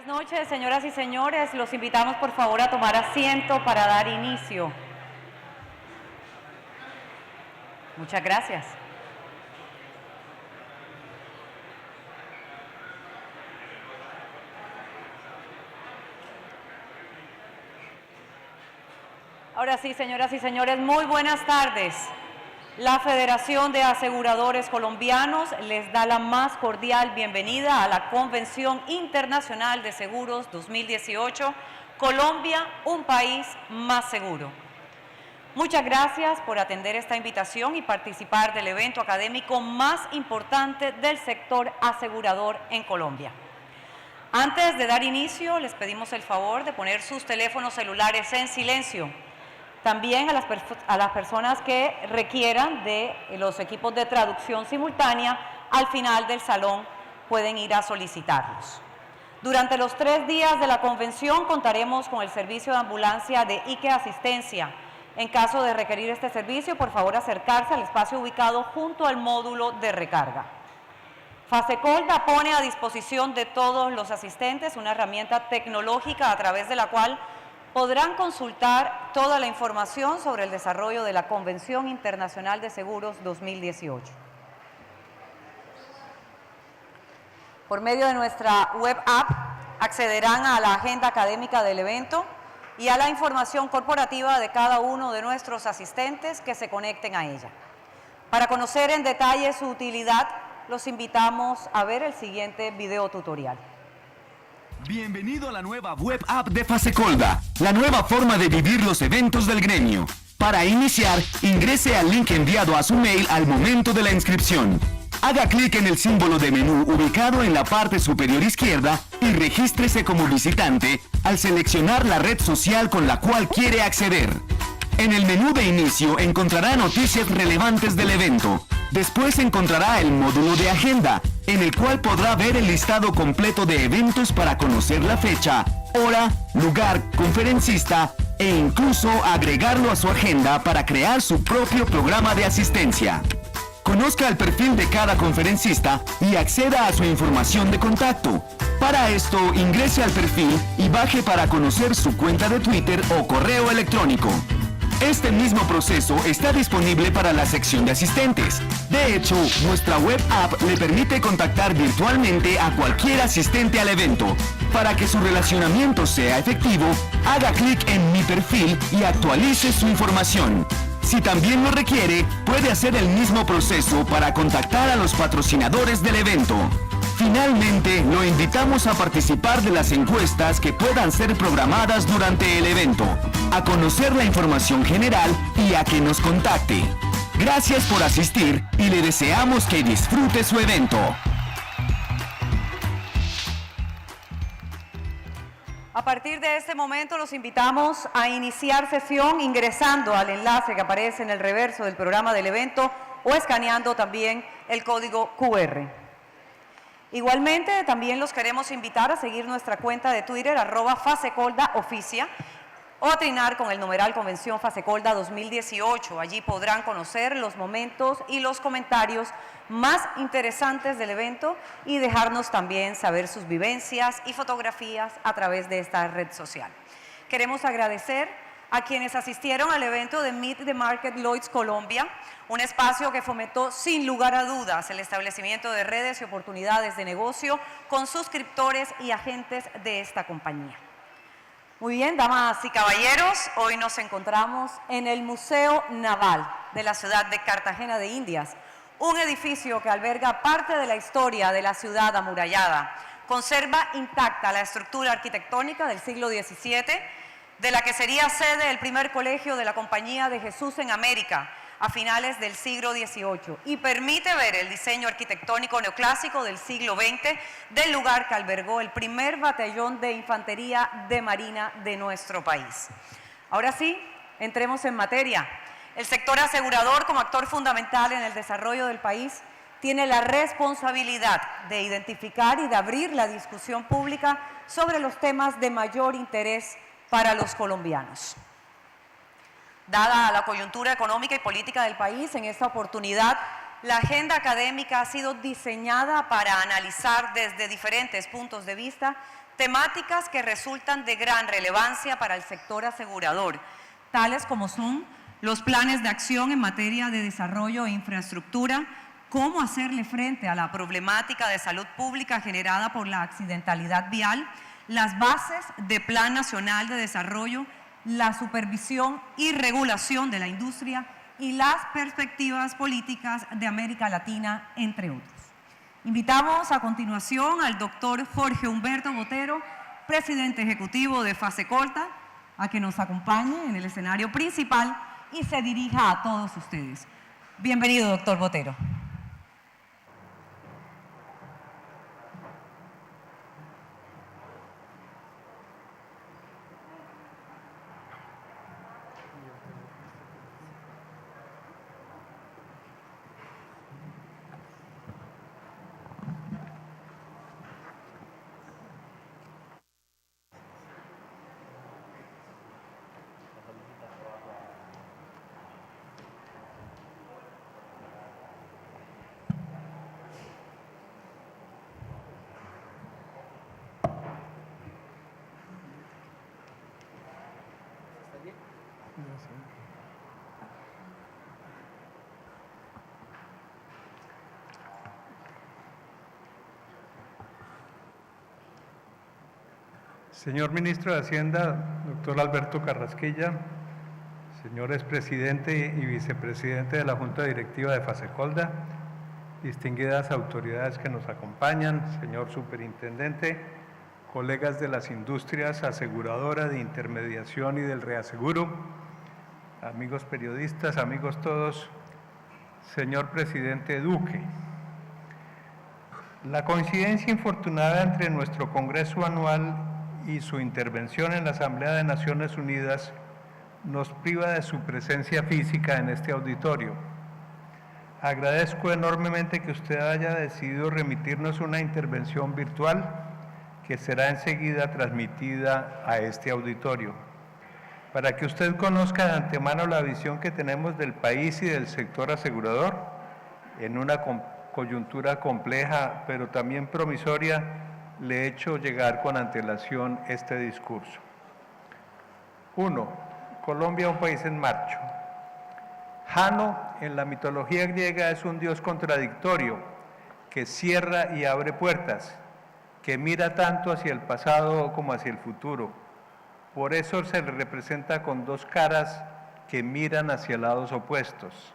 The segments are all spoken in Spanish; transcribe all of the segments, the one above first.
Buenas noches, señoras y señores. Los invitamos, por favor, a tomar asiento para dar inicio. Muchas gracias. Ahora sí, señoras y señores, muy buenas tardes. La Federación de Aseguradores Colombianos les da la más cordial bienvenida a la Convención Internacional de Seguros 2018, Colombia, un país más seguro. Muchas gracias por atender esta invitación y participar del evento académico más importante del sector asegurador en Colombia. Antes de dar inicio, les pedimos el favor de poner sus teléfonos celulares en silencio. También a las personas que requieran de los equipos de traducción simultánea, al final del salón pueden ir a solicitarlos. Durante los 3 días de la convención contaremos con el servicio de ambulancia de IKE Asistencia. En caso de requerir este servicio, por favor acercarse al espacio ubicado junto al módulo de recarga. Fasecolda pone a disposición de todos los asistentes una herramienta tecnológica a través de la cual podrán consultar toda la información sobre el desarrollo de la Convención Internacional de Seguros 2018. Por medio de nuestra web app accederán a la agenda académica del evento y a la información corporativa de cada uno de nuestros asistentes que se conecten a ella. Para conocer en detalle su utilidad, los invitamos a ver el siguiente video tutorial. Bienvenido a la nueva web app de Fasecolda, la nueva forma de vivir los eventos del gremio. Para iniciar, ingrese al link enviado a su mail al momento de la inscripción. Haga clic en el símbolo de menú ubicado en la parte superior izquierda y regístrese como visitante al seleccionar la red social con la cual quiere acceder. En el menú de inicio encontrará noticias relevantes del evento. Después encontrará el módulo de agenda, en el cual podrá ver el listado completo de eventos para conocer la fecha, hora, lugar, conferencista e incluso agregarlo a su agenda para crear su propio programa de asistencia. Conozca el perfil de cada conferencista y acceda a su información de contacto. Para esto, ingrese al perfil y baje para conocer su cuenta de Twitter o correo electrónico. Este mismo proceso está disponible para la sección de asistentes. De hecho, nuestra web app le permite contactar virtualmente a cualquier asistente al evento. Para que su relacionamiento sea efectivo, haga clic en Mi perfil y actualice su información. Si también lo requiere, puede hacer el mismo proceso para contactar a los patrocinadores del evento. Finalmente, lo invitamos a participar de las encuestas que puedan ser programadas durante el evento, a conocer la información general y a que nos contacte. Gracias por asistir y le deseamos que disfrute su evento. A partir de este momento los invitamos a iniciar sesión ingresando al enlace que aparece en el reverso del programa del evento o escaneando también el código QR. Igualmente, también los queremos invitar a seguir nuestra cuenta de Twitter, @FasecoldaOficia, o a trinar con el numeral Convención Fasecolda 2018. Allí podrán conocer los momentos y los comentarios más interesantes del evento y dejarnos también saber sus vivencias y fotografías a través de esta red social. Queremos agradecer a quienes asistieron al evento de Meet the Market Lloyd's Colombia, un espacio que fomentó sin lugar a dudas el establecimiento de redes y oportunidades de negocio con suscriptores y agentes de esta compañía. Muy bien, damas y caballeros, hoy nos encontramos en el Museo Naval de la ciudad de Cartagena de Indias, un edificio que alberga parte de la historia de la ciudad amurallada. Conserva intacta la estructura arquitectónica del siglo XVII, de la que sería sede el primer colegio de la Compañía de Jesús en América a finales del siglo XVIII y permite ver el diseño arquitectónico neoclásico del siglo XX del lugar que albergó el primer batallón de infantería de marina de nuestro país. Ahora sí, entremos en materia. El sector asegurador, como actor fundamental en el desarrollo del país, tiene la responsabilidad de identificar y de abrir la discusión pública sobre los temas de mayor interés para los colombianos. Dada la coyuntura económica y política del país, en esta oportunidad, la agenda académica ha sido diseñada para analizar desde diferentes puntos de vista temáticas que resultan de gran relevancia para el sector asegurador, tales como son los planes de acción en materia de desarrollo e infraestructura, cómo hacerle frente a la problemática de salud pública generada por la accidentalidad vial, las bases de Plan Nacional de Desarrollo, la supervisión y regulación de la industria y las perspectivas políticas de América Latina, entre otros. Invitamos a continuación al doctor Jorge Humberto Botero, presidente ejecutivo de Fasecolda, a que nos acompañe en el escenario principal y se dirija a todos ustedes. Bienvenido, doctor Botero. Señor Ministro de Hacienda, doctor Alberto Carrasquilla, señores presidente y vicepresidente de la Junta Directiva de Fasecolda, distinguidas autoridades que nos acompañan, señor superintendente, colegas de las industrias aseguradoras, de intermediación y del reaseguro, amigos periodistas, amigos todos, señor presidente Duque. La coincidencia infortunada entre nuestro Congreso anual y su intervención en la Asamblea de Naciones Unidas nos priva de su presencia física en este auditorio. Agradezco enormemente que usted haya decidido remitirnos una intervención virtual que será enseguida transmitida a este auditorio. Para que usted conozca de antemano la visión que tenemos del país y del sector asegurador, en una coyuntura compleja pero también promisoria, le he hecho llegar con antelación este discurso. 1. Colombia, un país en marcha. Jano, en la mitología griega, es un dios contradictorio, que cierra y abre puertas, que mira tanto hacia el pasado como hacia el futuro. Por eso se le representa con dos caras que miran hacia lados opuestos.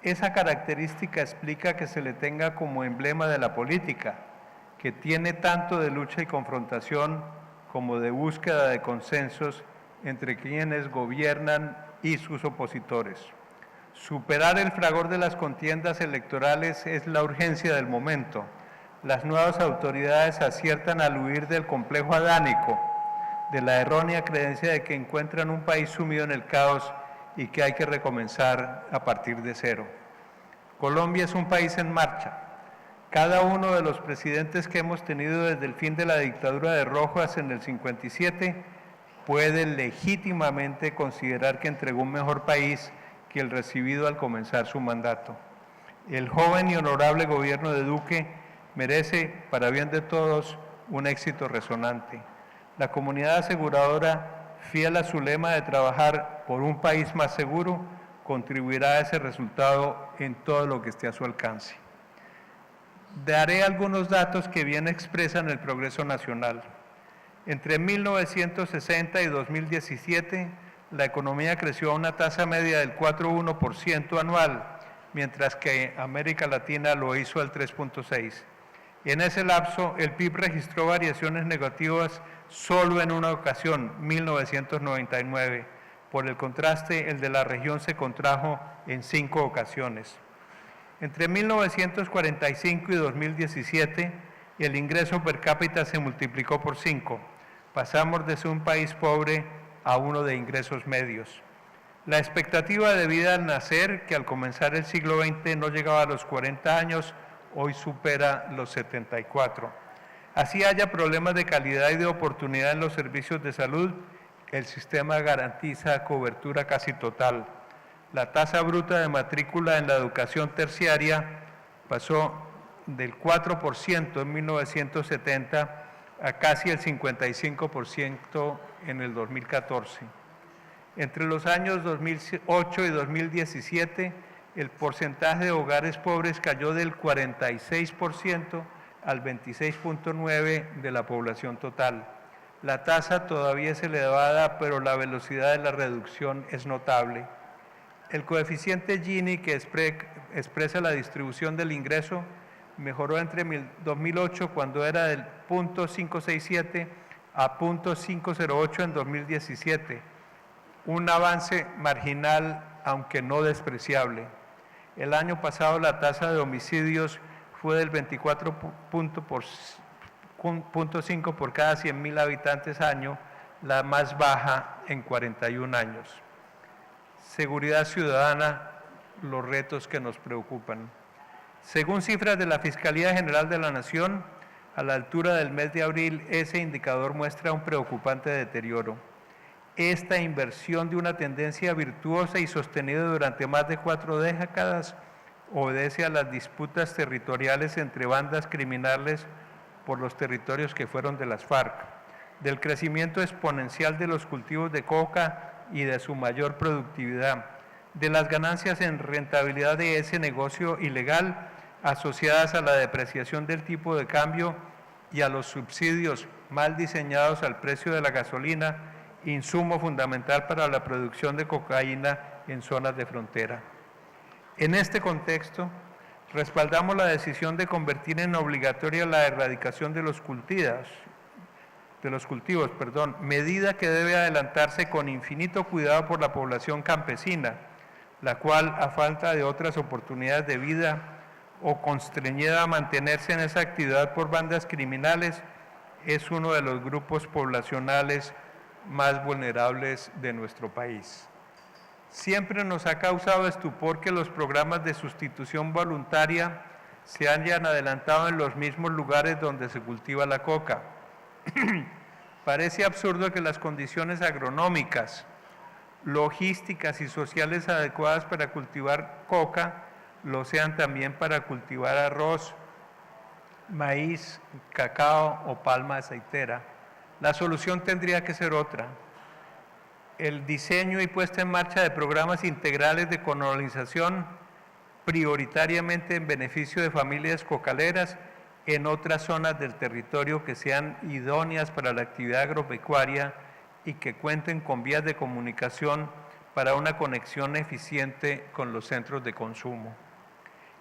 Esa característica explica que se le tenga como emblema de la política, que tiene tanto de lucha y confrontación como de búsqueda de consensos entre quienes gobiernan y sus opositores. Superar el fragor de las contiendas electorales es la urgencia del momento. Las nuevas autoridades aciertan al huir del complejo adánico, de la errónea creencia de que encuentran un país sumido en el caos y que hay que recomenzar a partir de cero. Colombia es un país en marcha. Cada uno de los presidentes que hemos tenido desde el fin de la dictadura de Rojas en el 57 puede legítimamente considerar que entregó un mejor país que el recibido al comenzar su mandato. El joven y honorable gobierno de Duque merece, para bien de todos, un éxito resonante. La comunidad aseguradora, fiel a su lema de trabajar por un país más seguro, contribuirá a ese resultado en todo lo que esté a su alcance. Daré algunos datos que bien expresan el progreso nacional. Entre 1960 y 2017, la economía creció a una tasa media del 4,1% anual, mientras que América Latina lo hizo al 3,6%. En ese lapso, el PIB registró variaciones negativas solo en una ocasión, 1999. Por el contraste, el de la región se contrajo en 5 ocasiones. Entre 1945 y 2017, el ingreso per cápita se multiplicó por 5. Pasamos de ser un país pobre a uno de ingresos medios. La expectativa de vida al nacer, que al comenzar el siglo XX no llegaba a los 40 años, hoy supera los 74. Así haya problemas de calidad y de oportunidad en los servicios de salud, el sistema garantiza cobertura casi total. La tasa bruta de matrícula en la educación terciaria pasó del 4% en 1970 a casi el 55% en el 2014. Entre los años 2008 y 2017, el porcentaje de hogares pobres cayó del 46% al 26.9% de la población total. La tasa todavía es elevada, pero la velocidad de la reducción es notable. El coeficiente Gini, que expresa la distribución del ingreso, mejoró entre 2008, cuando era del 0.567, a 0.508 en 2017. Un avance marginal, aunque no despreciable. El año pasado la tasa de homicidios fue del 24.5 por cada 100.000 habitantes año, la más baja en 41 años. Seguridad ciudadana, los retos que nos preocupan. Según cifras de la Fiscalía General de la Nación, a la altura del mes de abril, ese indicador muestra un preocupante deterioro. Esta inversión de una tendencia virtuosa y sostenida durante más de 4 décadas obedece a las disputas territoriales entre bandas criminales por los territorios que fueron de las FARC, del crecimiento exponencial de los cultivos de coca y de su mayor productividad, de las ganancias en rentabilidad de ese negocio ilegal asociadas a la depreciación del tipo de cambio y a los subsidios mal diseñados al precio de la gasolina, insumo fundamental para la producción de cocaína en zonas de frontera. En este contexto, respaldamos la decisión de convertir en obligatoria la erradicación de los cultivos, medida que debe adelantarse con infinito cuidado por la población campesina, la cual, a falta de otras oportunidades de vida o constreñida a mantenerse en esa actividad por bandas criminales, es uno de los grupos poblacionales más vulnerables de nuestro país. Siempre nos ha causado estupor que los programas de sustitución voluntaria se hayan adelantado en los mismos lugares donde se cultiva la coca. Parece absurdo que las condiciones agronómicas, logísticas y sociales adecuadas para cultivar coca lo sean también para cultivar arroz, maíz, cacao o palma aceitera. La solución tendría que ser otra. El diseño y puesta en marcha de programas integrales de colonización, prioritariamente en beneficio de familias cocaleras en otras zonas del territorio que sean idóneas para la actividad agropecuaria y que cuenten con vías de comunicación para una conexión eficiente con los centros de consumo.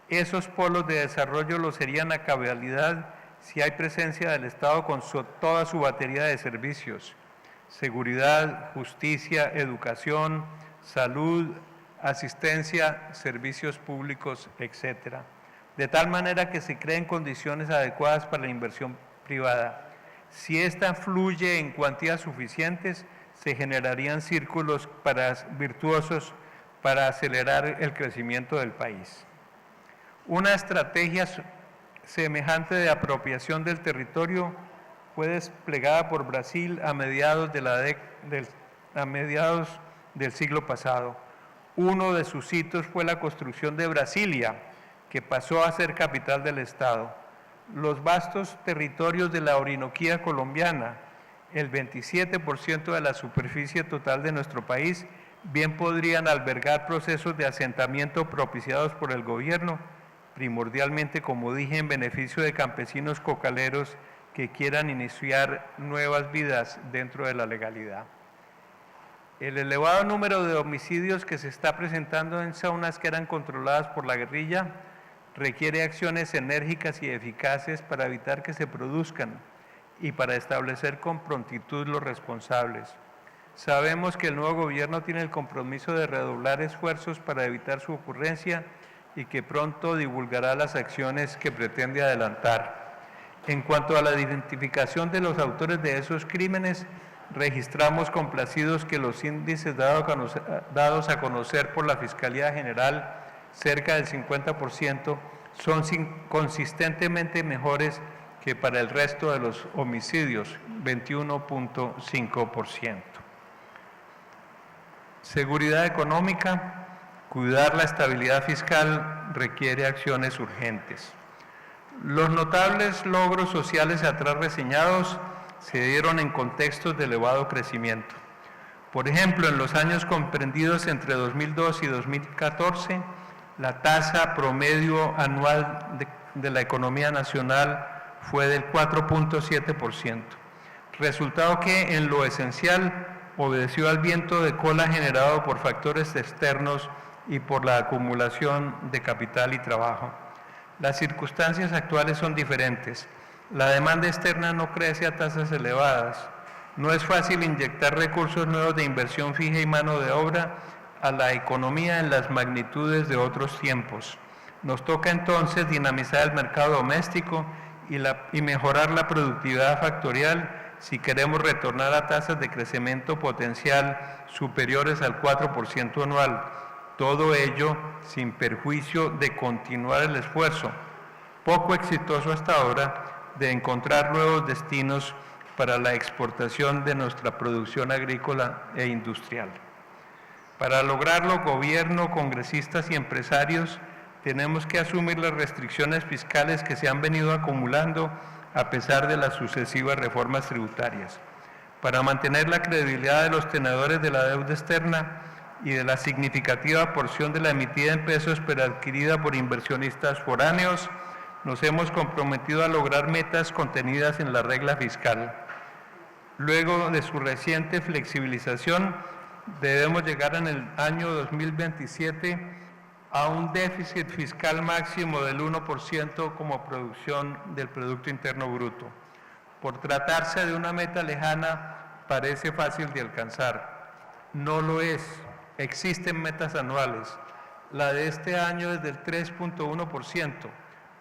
Esos polos de desarrollo lo serían a cabalidad si hay presencia del Estado con toda su batería de servicios: seguridad, justicia, educación, salud, asistencia, servicios públicos, etc. De tal manera que se creen condiciones adecuadas para la inversión privada. Si ésta fluye en cuantías suficientes, se generarían círculos virtuosos para acelerar el crecimiento del país. Una estrategia semejante de apropiación del territorio fue desplegada por Brasil a mediados del siglo pasado. Uno de sus hitos fue la construcción de Brasilia, que pasó a ser capital del Estado. Los vastos territorios de la Orinoquía colombiana, el 27% de la superficie total de nuestro país, bien podrían albergar procesos de asentamiento propiciados por el gobierno, primordialmente, como dije, en beneficio de campesinos cocaleros que quieran iniciar nuevas vidas dentro de la legalidad. El elevado número de homicidios que se está presentando en zonas que eran controladas por la guerrilla requiere acciones enérgicas y eficaces para evitar que se produzcan y para establecer con prontitud los responsables. Sabemos que el nuevo gobierno tiene el compromiso de redoblar esfuerzos para evitar su ocurrencia y que pronto divulgará las acciones que pretende adelantar. En cuanto a la identificación de los autores de esos crímenes, registramos complacidos que los índices dados a conocer por la Fiscalía General, cerca del 50%, son consistentemente mejores que para el resto de los homicidios, 21.5%. Seguridad económica. Cuidar la estabilidad fiscal requiere acciones urgentes. Los notables logros sociales atrás reseñados se dieron en contextos de elevado crecimiento. Por ejemplo, en los años comprendidos entre 2002 y 2014, la tasa promedio anual de la economía nacional fue del 4.7%, resultado que en lo esencial obedeció al viento de cola generado por factores externos y por la acumulación de capital y trabajo. Las circunstancias actuales son diferentes. La demanda externa no crece a tasas elevadas. No es fácil inyectar recursos nuevos de inversión fija y mano de obra a la economía en las magnitudes de otros tiempos. Nos toca entonces dinamizar el mercado doméstico y mejorar la productividad factorial si queremos retornar a tasas de crecimiento potencial superiores al 4% anual. Todo ello sin perjuicio de continuar el esfuerzo, poco exitoso hasta ahora, de encontrar nuevos destinos para la exportación de nuestra producción agrícola e industrial. Para lograrlo, gobierno, congresistas y empresarios tenemos que asumir las restricciones fiscales que se han venido acumulando a pesar de las sucesivas reformas tributarias. Para mantener la credibilidad de los tenedores de la deuda externa y de la significativa porción de la emitida en pesos pero adquirida por inversionistas foráneos, nos hemos comprometido a lograr metas contenidas en la regla fiscal. Luego de su reciente flexibilización, debemos llegar en el año 2027 a un déficit fiscal máximo del 1% como producción del Producto Interno Bruto. Por tratarse de una meta lejana, parece fácil de alcanzar. No lo es. Existen metas anuales. La de este año es del 3.1%.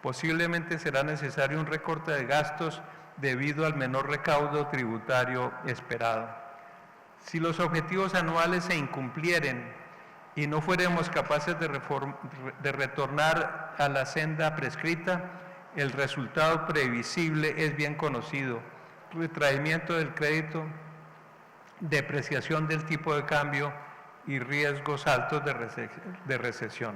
Posiblemente será necesario un recorte de gastos debido al menor recaudo tributario esperado. Si los objetivos anuales se incumplieren y no fuéramos capaces de retornar a la senda prescrita, el resultado previsible es bien conocido: retraimiento del crédito, depreciación del tipo de cambio y riesgos altos de recesión.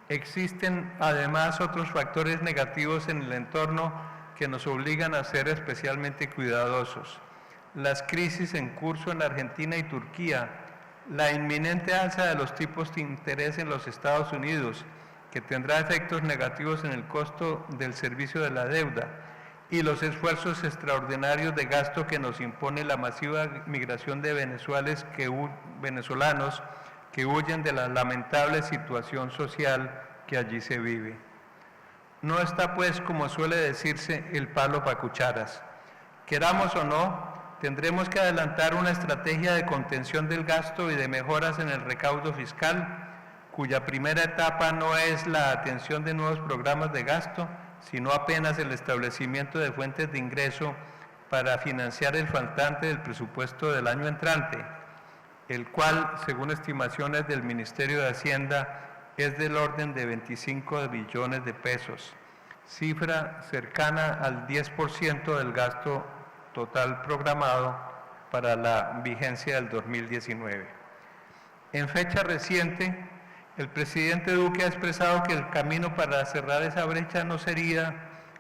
Existen además otros factores negativos en el entorno que nos obligan a ser especialmente cuidadosos. Las crisis en curso en Argentina y Turquía, la inminente alza de los tipos de interés en los Estados Unidos, que tendrá efectos negativos en el costo del servicio de la deuda, y los esfuerzos extraordinarios de gasto que nos impone la masiva migración de venezolanos que huyen de la lamentable situación social que allí se vive. No está pues, como suele decirse, el palo para cucharas. Queramos o no, tendremos que adelantar una estrategia de contención del gasto y de mejoras en el recaudo fiscal, cuya primera etapa no es la atención de nuevos programas de gasto, sino apenas el establecimiento de fuentes de ingreso para financiar el faltante del presupuesto del año entrante, el cual, según estimaciones del Ministerio de Hacienda, es del orden de 25 billones de pesos, cifra cercana al 10% del gasto total programado para la vigencia del 2019. En fecha reciente, el presidente Duque ha expresado que el camino para cerrar esa brecha no sería,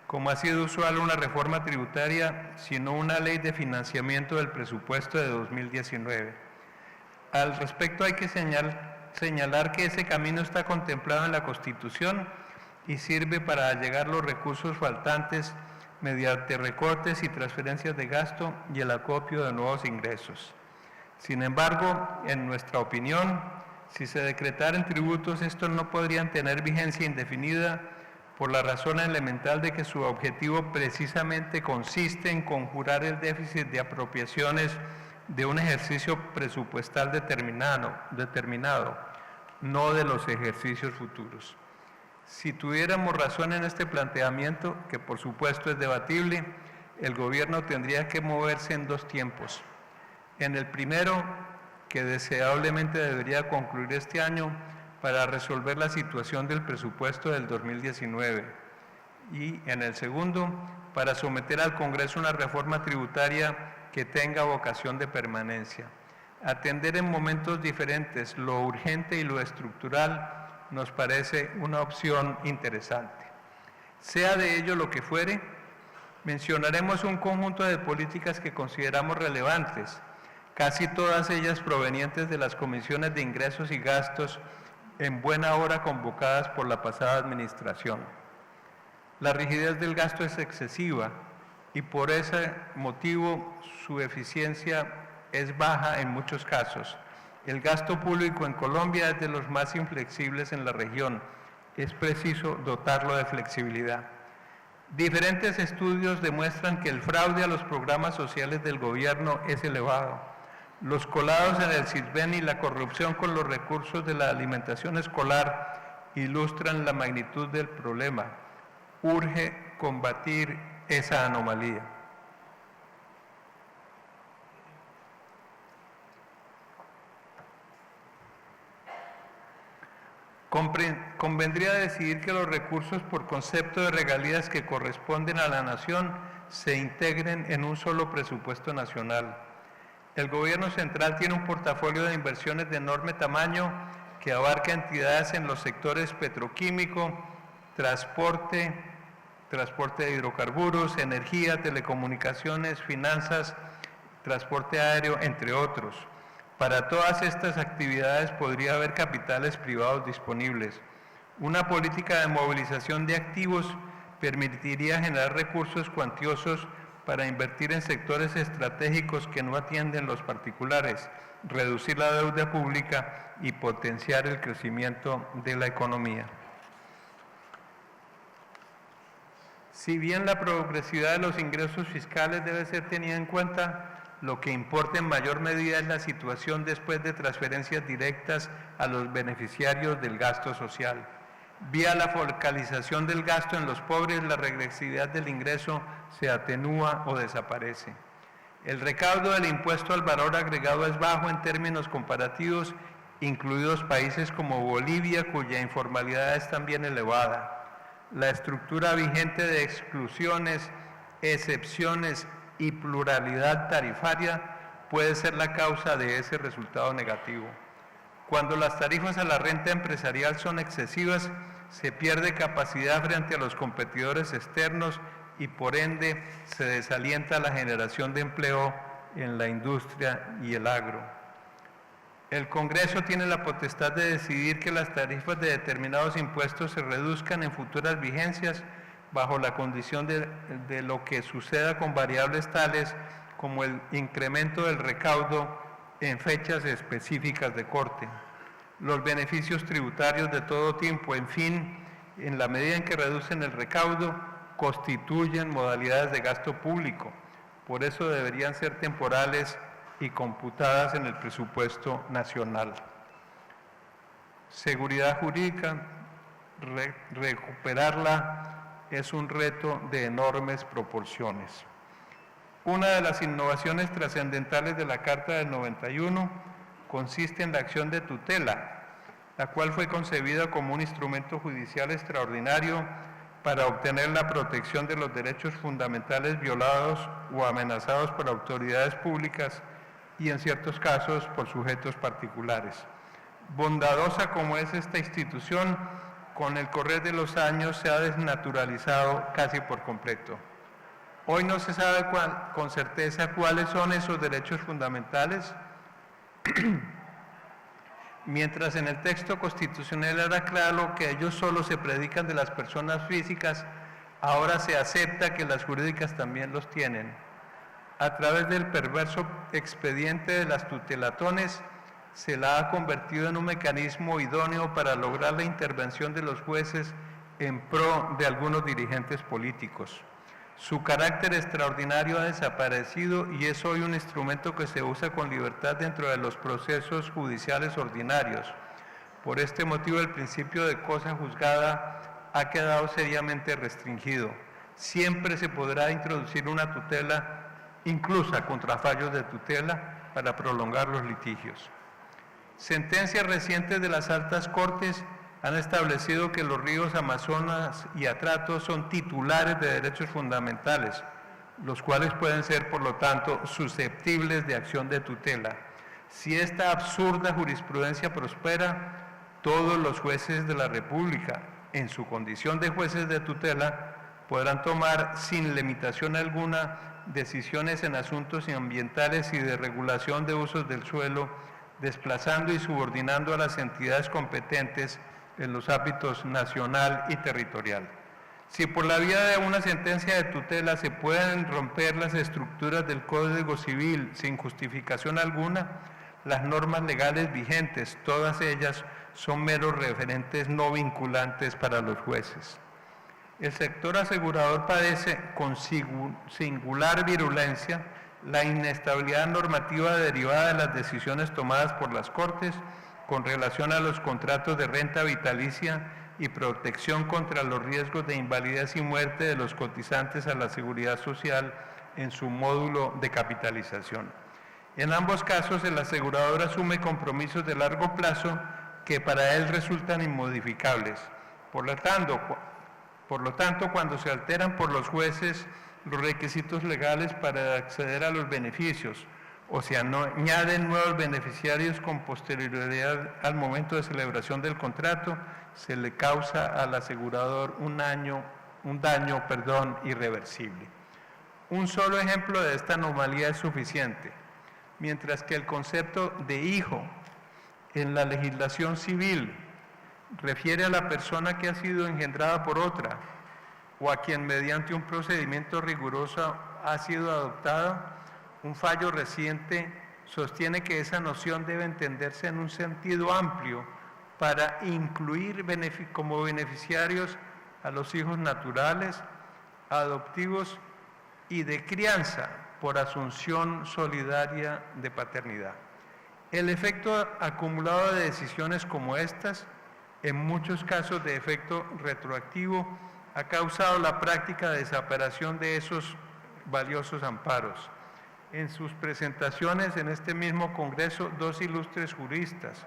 como ha sido usual, una reforma tributaria, sino una ley de financiamiento del presupuesto de 2019. Al respecto hay que señalar que ese camino está contemplado en la Constitución y sirve para allegar los recursos faltantes mediante recortes y transferencias de gasto y el acopio de nuevos ingresos. Sin embargo, en nuestra opinión, si se decretaran tributos, estos no podrían tener vigencia indefinida por la razón elemental de que su objetivo precisamente consiste en conjurar el déficit de apropiaciones de un ejercicio presupuestal determinado, no de los ejercicios futuros. Si tuviéramos razón en este planteamiento, que por supuesto es debatible, el gobierno tendría que moverse en dos tiempos. En el primero, que deseablemente debería concluir este año para resolver la situación del presupuesto del 2019. Y en el segundo, para someter al Congreso una reforma tributaria que tenga vocación de permanencia. Atender en momentos diferentes lo urgente y lo estructural nos parece una opción interesante. Sea de ello lo que fuere, mencionaremos un conjunto de políticas que consideramos relevantes, casi todas ellas provenientes de las comisiones de ingresos y gastos en buena hora convocadas por la pasada administración. La rigidez del gasto es excesiva y por ese motivo su eficiencia es baja en muchos casos. El gasto público en Colombia es de los más inflexibles en la región. Es preciso dotarlo de flexibilidad. Diferentes estudios demuestran que el fraude a los programas sociales del gobierno es elevado. Los colados en el CISBEN y la corrupción con los recursos de la alimentación escolar ilustran la magnitud del problema. Urge combatir esa anomalía. Convendría decidir que los recursos por concepto de regalías que corresponden a la nación se integren en un solo presupuesto nacional. El gobierno central tiene un portafolio de inversiones de enorme tamaño que abarca entidades en los sectores petroquímico, transporte de hidrocarburos, energía, telecomunicaciones, finanzas, transporte aéreo, entre otros. Para todas estas actividades podría haber capitales privados disponibles. Una política de movilización de activos permitiría generar recursos cuantiosos para invertir en sectores estratégicos que no atienden los particulares, reducir la deuda pública y potenciar el crecimiento de la economía. Si bien la progresividad de los ingresos fiscales debe ser tenida en cuenta, lo que importa en mayor medida es la situación después de transferencias directas a los beneficiarios del gasto social. Vía la focalización del gasto en los pobres, la regresividad del ingreso se atenúa o desaparece. El recaudo del impuesto al valor agregado es bajo en términos comparativos, incluidos países como Bolivia, cuya informalidad es también elevada. La estructura vigente de exclusiones, excepciones y pluralidad tarifaria puede ser la causa de ese resultado negativo. Cuando las tarifas a la renta empresarial son excesivas, se pierde capacidad frente a los competidores externos y por ende se desalienta la generación de empleo en la industria y el agro. El Congreso tiene la potestad de decidir que las tarifas de determinados impuestos se reduzcan en futuras vigencias bajo la condición de lo que suceda con variables tales como el incremento del recaudo en fechas específicas de corte. Los beneficios tributarios de todo tipo, en fin, en la medida en que reducen el recaudo, constituyen modalidades de gasto público. Por eso deberían ser temporales y computadas en el presupuesto nacional. Seguridad jurídica, recuperarla es un reto de enormes proporciones. Una de las innovaciones trascendentales de la Carta del 91 consiste en la acción de tutela, la cual fue concebida como un instrumento judicial extraordinario para obtener la protección de los derechos fundamentales violados o amenazados por autoridades públicas y en ciertos casos por sujetos particulares. Bondadosa como es esta institución, con el correr de los años se ha desnaturalizado casi por completo. Hoy no se sabe con certeza cuáles son esos derechos fundamentales, mientras en el texto constitucional era claro que ellos solo se predican de las personas físicas, ahora se acepta que las jurídicas también los tienen. A través del perverso expediente de las tutelatones, se la ha convertido en un mecanismo idóneo para lograr la intervención de los jueces en pro de algunos dirigentes políticos. Su carácter extraordinario ha desaparecido y es hoy un instrumento que se usa con libertad dentro de los procesos judiciales ordinarios. Por este motivo, el principio de cosa juzgada ha quedado seriamente restringido. Siempre se podrá introducir una tutela, incluso contra fallos de tutela, para prolongar los litigios. Sentencias recientes de las altas cortes han establecido que los ríos Amazonas y Atrato son titulares de derechos fundamentales, los cuales pueden ser, por lo tanto, susceptibles de acción de tutela. Si esta absurda jurisprudencia prospera, todos los jueces de la República, en su condición de jueces de tutela, podrán tomar sin limitación alguna decisiones en asuntos ambientales y de regulación de usos del suelo, desplazando y subordinando a las entidades competentes en los ámbitos nacional y territorial. Si por la vía de una sentencia de tutela se pueden romper las estructuras del Código Civil sin justificación alguna, las normas legales vigentes, todas ellas, son meros referentes no vinculantes para los jueces. El sector asegurador padece con singular virulencia la inestabilidad normativa derivada de las decisiones tomadas por las Cortes con relación a los contratos de renta vitalicia y protección contra los riesgos de invalidez y muerte de los cotizantes a la seguridad social en su módulo de capitalización. En ambos casos, el asegurador asume compromisos de largo plazo que para él resultan inmodificables. Por lo tanto, cuando se alteran por los jueces los requisitos legales para acceder a los beneficios o se añaden nuevos beneficiarios con posterioridad al momento de celebración del contrato, se le causa al asegurador un daño irreversible. Un solo ejemplo de esta anomalía es suficiente. Mientras que el concepto de hijo en la legislación civil refiere a la persona que ha sido engendrada por otra o a quien mediante un procedimiento riguroso ha sido adoptado, un fallo reciente sostiene que esa noción debe entenderse en un sentido amplio para incluir como beneficiarios a los hijos naturales, adoptivos y de crianza por asunción solidaria de paternidad. El efecto acumulado de decisiones como estas, en muchos casos de efecto retroactivo, ha causado la práctica desaparición de esos valiosos amparos. En sus presentaciones en este mismo Congreso, dos ilustres juristas,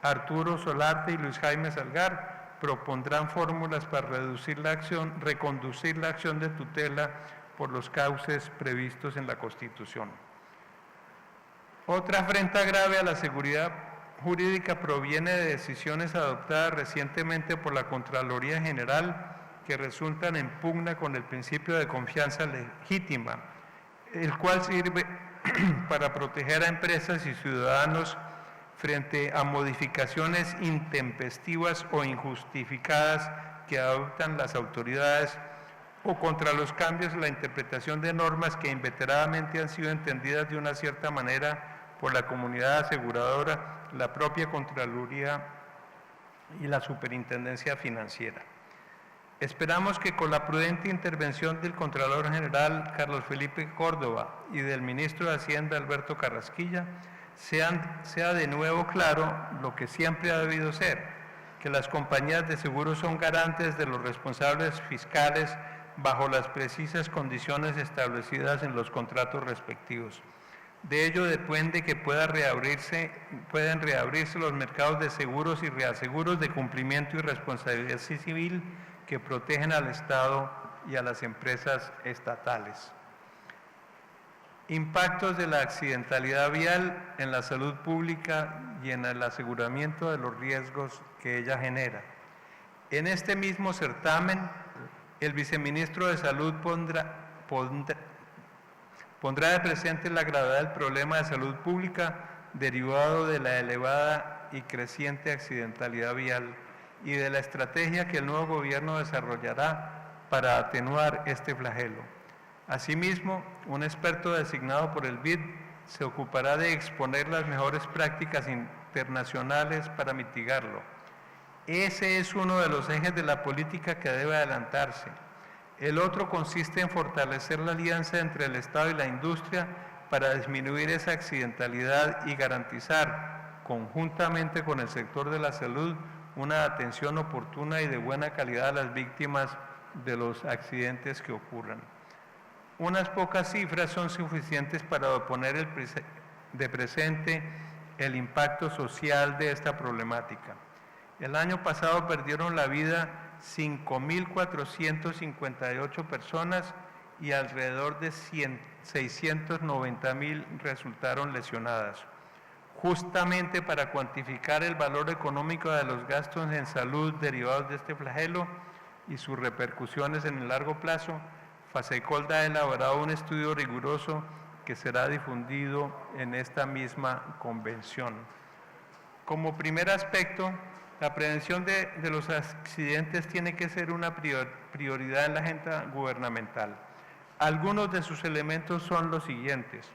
Arturo Solarte y Luis Jaime Salgar, propondrán fórmulas para reconducir la acción de tutela por los cauces previstos en la Constitución. Otra afrenta grave a la seguridad jurídica proviene de decisiones adoptadas recientemente por la Contraloría General que resultan en pugna con el principio de confianza legítima, el cual sirve para proteger a empresas y ciudadanos frente a modificaciones intempestivas o injustificadas que adoptan las autoridades o contra los cambios en la interpretación de normas que inveteradamente han sido entendidas de una cierta manera por la comunidad aseguradora, la propia Contraloría y la Superintendencia Financiera. Esperamos que con la prudente intervención del Contralor General Carlos Felipe Córdoba y del Ministro de Hacienda Alberto Carrasquilla sea de nuevo claro lo que siempre ha debido ser, que las compañías de seguros son garantes de los responsables fiscales bajo las precisas condiciones establecidas en los contratos respectivos. De ello depende que puedan reabrirse los mercados de seguros y reaseguros de cumplimiento y responsabilidad civil que protegen al Estado y a las empresas estatales. Impactos de la accidentalidad vial en la salud pública y en el aseguramiento de los riesgos que ella genera. En este mismo certamen, el viceministro de Salud pondrá de presente la gravedad del problema de salud pública derivado de la elevada y creciente accidentalidad vial y de la estrategia que el nuevo gobierno desarrollará para atenuar este flagelo. Asimismo, un experto designado por el BID se ocupará de exponer las mejores prácticas internacionales para mitigarlo. Ese es uno de los ejes de la política que debe adelantarse. El otro consiste en fortalecer la alianza entre el Estado y la industria para disminuir esa accidentalidad y garantizar, conjuntamente con el sector de la salud, una atención oportuna y de buena calidad a las víctimas de los accidentes que ocurran. Unas pocas cifras son suficientes para poner de presente el impacto social de esta problemática. El año pasado perdieron la vida 5.458 personas y alrededor de 690.000 resultaron lesionadas. justamente para cuantificar el valor económico de los gastos en salud derivados de este flagelo y sus repercusiones en el largo plazo, Fasecolda ha elaborado un estudio riguroso que será difundido en esta misma convención. Como primer aspecto, la prevención de los accidentes tiene que ser una prioridad en la agenda gubernamental. Algunos de sus elementos son los siguientes: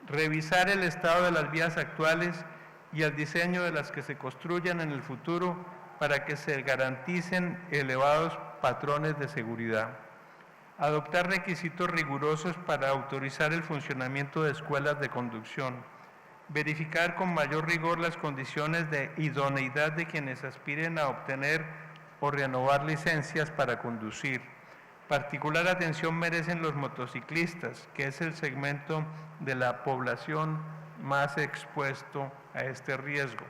revisar el estado de las vías actuales y el diseño de las que se construyan en el futuro para que se garanticen elevados patrones de seguridad. Adoptar requisitos rigurosos para autorizar el funcionamiento de escuelas de conducción. Verificar con mayor rigor las condiciones de idoneidad de quienes aspiren a obtener o renovar licencias para conducir. Particular atención merecen los motociclistas, que es el segmento de la población más expuesto a este riesgo.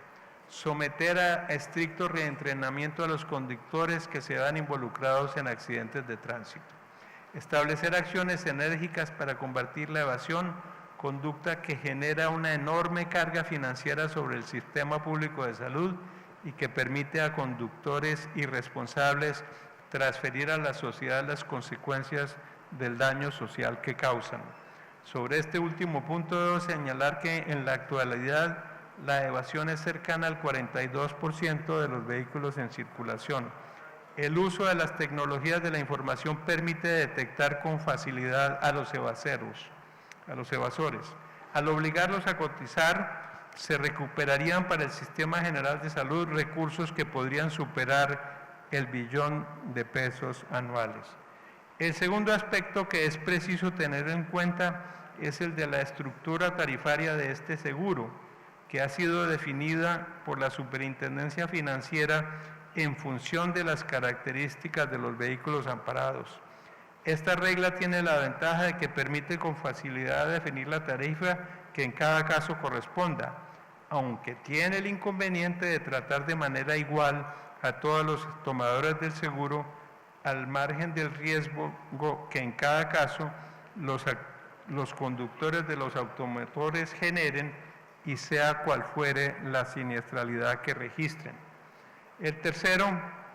Someter a estricto reentrenamiento a los conductores que se vean involucrados en accidentes de tránsito. Establecer acciones enérgicas para combatir la evasión, conducta que genera una enorme carga financiera sobre el sistema público de salud y que permite a conductores irresponsables transferir a la sociedad las consecuencias del daño social que causan. Sobre este último punto debo señalar que en la actualidad la evasión es cercana al 42% de los vehículos en circulación. El uso de las tecnologías de la información permite detectar con facilidad a los evasores. Al obligarlos a cotizar, se recuperarían para el Sistema General de Salud recursos que podrían superar el billón de pesos anuales. El segundo aspecto que es preciso tener en cuenta es el de la estructura tarifaria de este seguro, que ha sido definida por la Superintendencia Financiera en función de las características de los vehículos amparados. Esta regla tiene la ventaja de que permite con facilidad definir la tarifa que en cada caso corresponda, aunque tiene el inconveniente de tratar de manera igual a todos los tomadores del seguro, al margen del riesgo que en cada caso los conductores de los automotores generen y sea cual fuere la siniestralidad que registren. El tercero,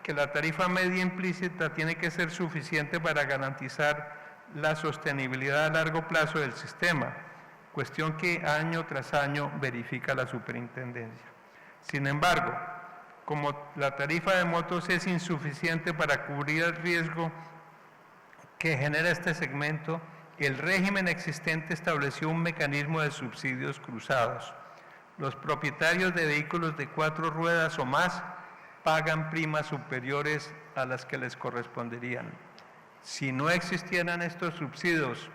que la tarifa media implícita tiene que ser suficiente para garantizar la sostenibilidad a largo plazo del sistema, cuestión que año tras año verifica la superintendencia. Sin embargo, como la tarifa de motos es insuficiente para cubrir el riesgo que genera este segmento, el régimen existente estableció un mecanismo de subsidios cruzados. Los propietarios de vehículos de 4 ruedas o más pagan primas superiores a las que les corresponderían. Si no existieran estos subsidios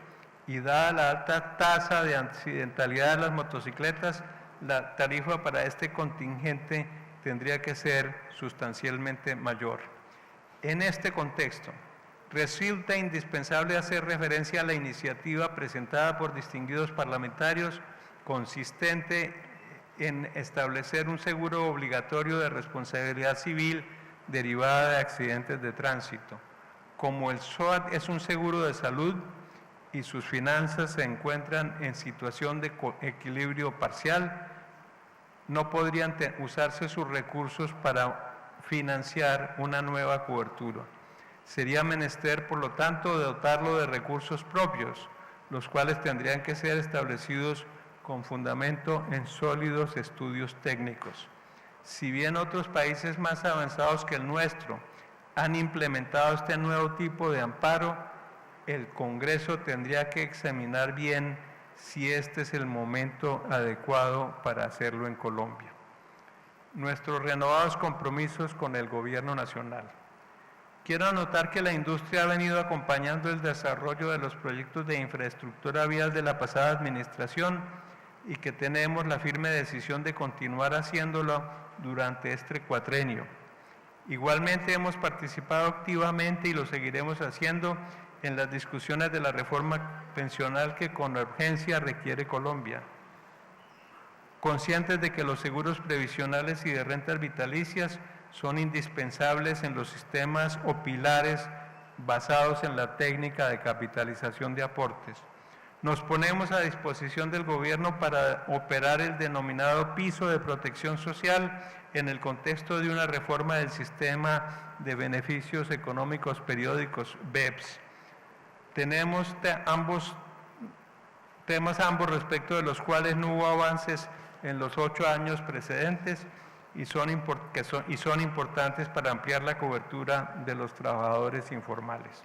y dada la alta tasa de accidentalidad de las motocicletas, la tarifa para este contingente tendría que ser sustancialmente mayor. En este contexto, resulta indispensable hacer referencia a la iniciativa presentada por distinguidos parlamentarios consistente en establecer un seguro obligatorio de responsabilidad civil derivada de accidentes de tránsito. Como el SOAT es un seguro de salud y sus finanzas se encuentran en situación de equilibrio parcial, no podrían usarse sus recursos para financiar una nueva cobertura. Sería menester, por lo tanto, dotarlo de recursos propios, los cuales tendrían que ser establecidos con fundamento en sólidos estudios técnicos. Si bien otros países más avanzados que el nuestro han implementado este nuevo tipo de amparo, el Congreso tendría que examinar bien si este es el momento adecuado para hacerlo en Colombia. Nuestros renovados compromisos con el Gobierno Nacional. Quiero anotar que la industria ha venido acompañando el desarrollo de los proyectos de infraestructura vial de la pasada administración y que tenemos la firme decisión de continuar haciéndolo durante este cuatrenio. Igualmente hemos participado activamente y lo seguiremos haciendo en las discusiones de la reforma pensional que con urgencia requiere Colombia. Conscientes de que los seguros previsionales y de rentas vitalicias son indispensables en los sistemas o pilares basados en la técnica de capitalización de aportes. Nos ponemos a disposición del gobierno para operar el denominado piso de protección social en el contexto de una reforma del sistema de beneficios económicos periódicos, BEPS. Tenemos temas ambos respecto de los cuales no hubo avances en los 8 años precedentes y son importantes para ampliar la cobertura de los trabajadores informales.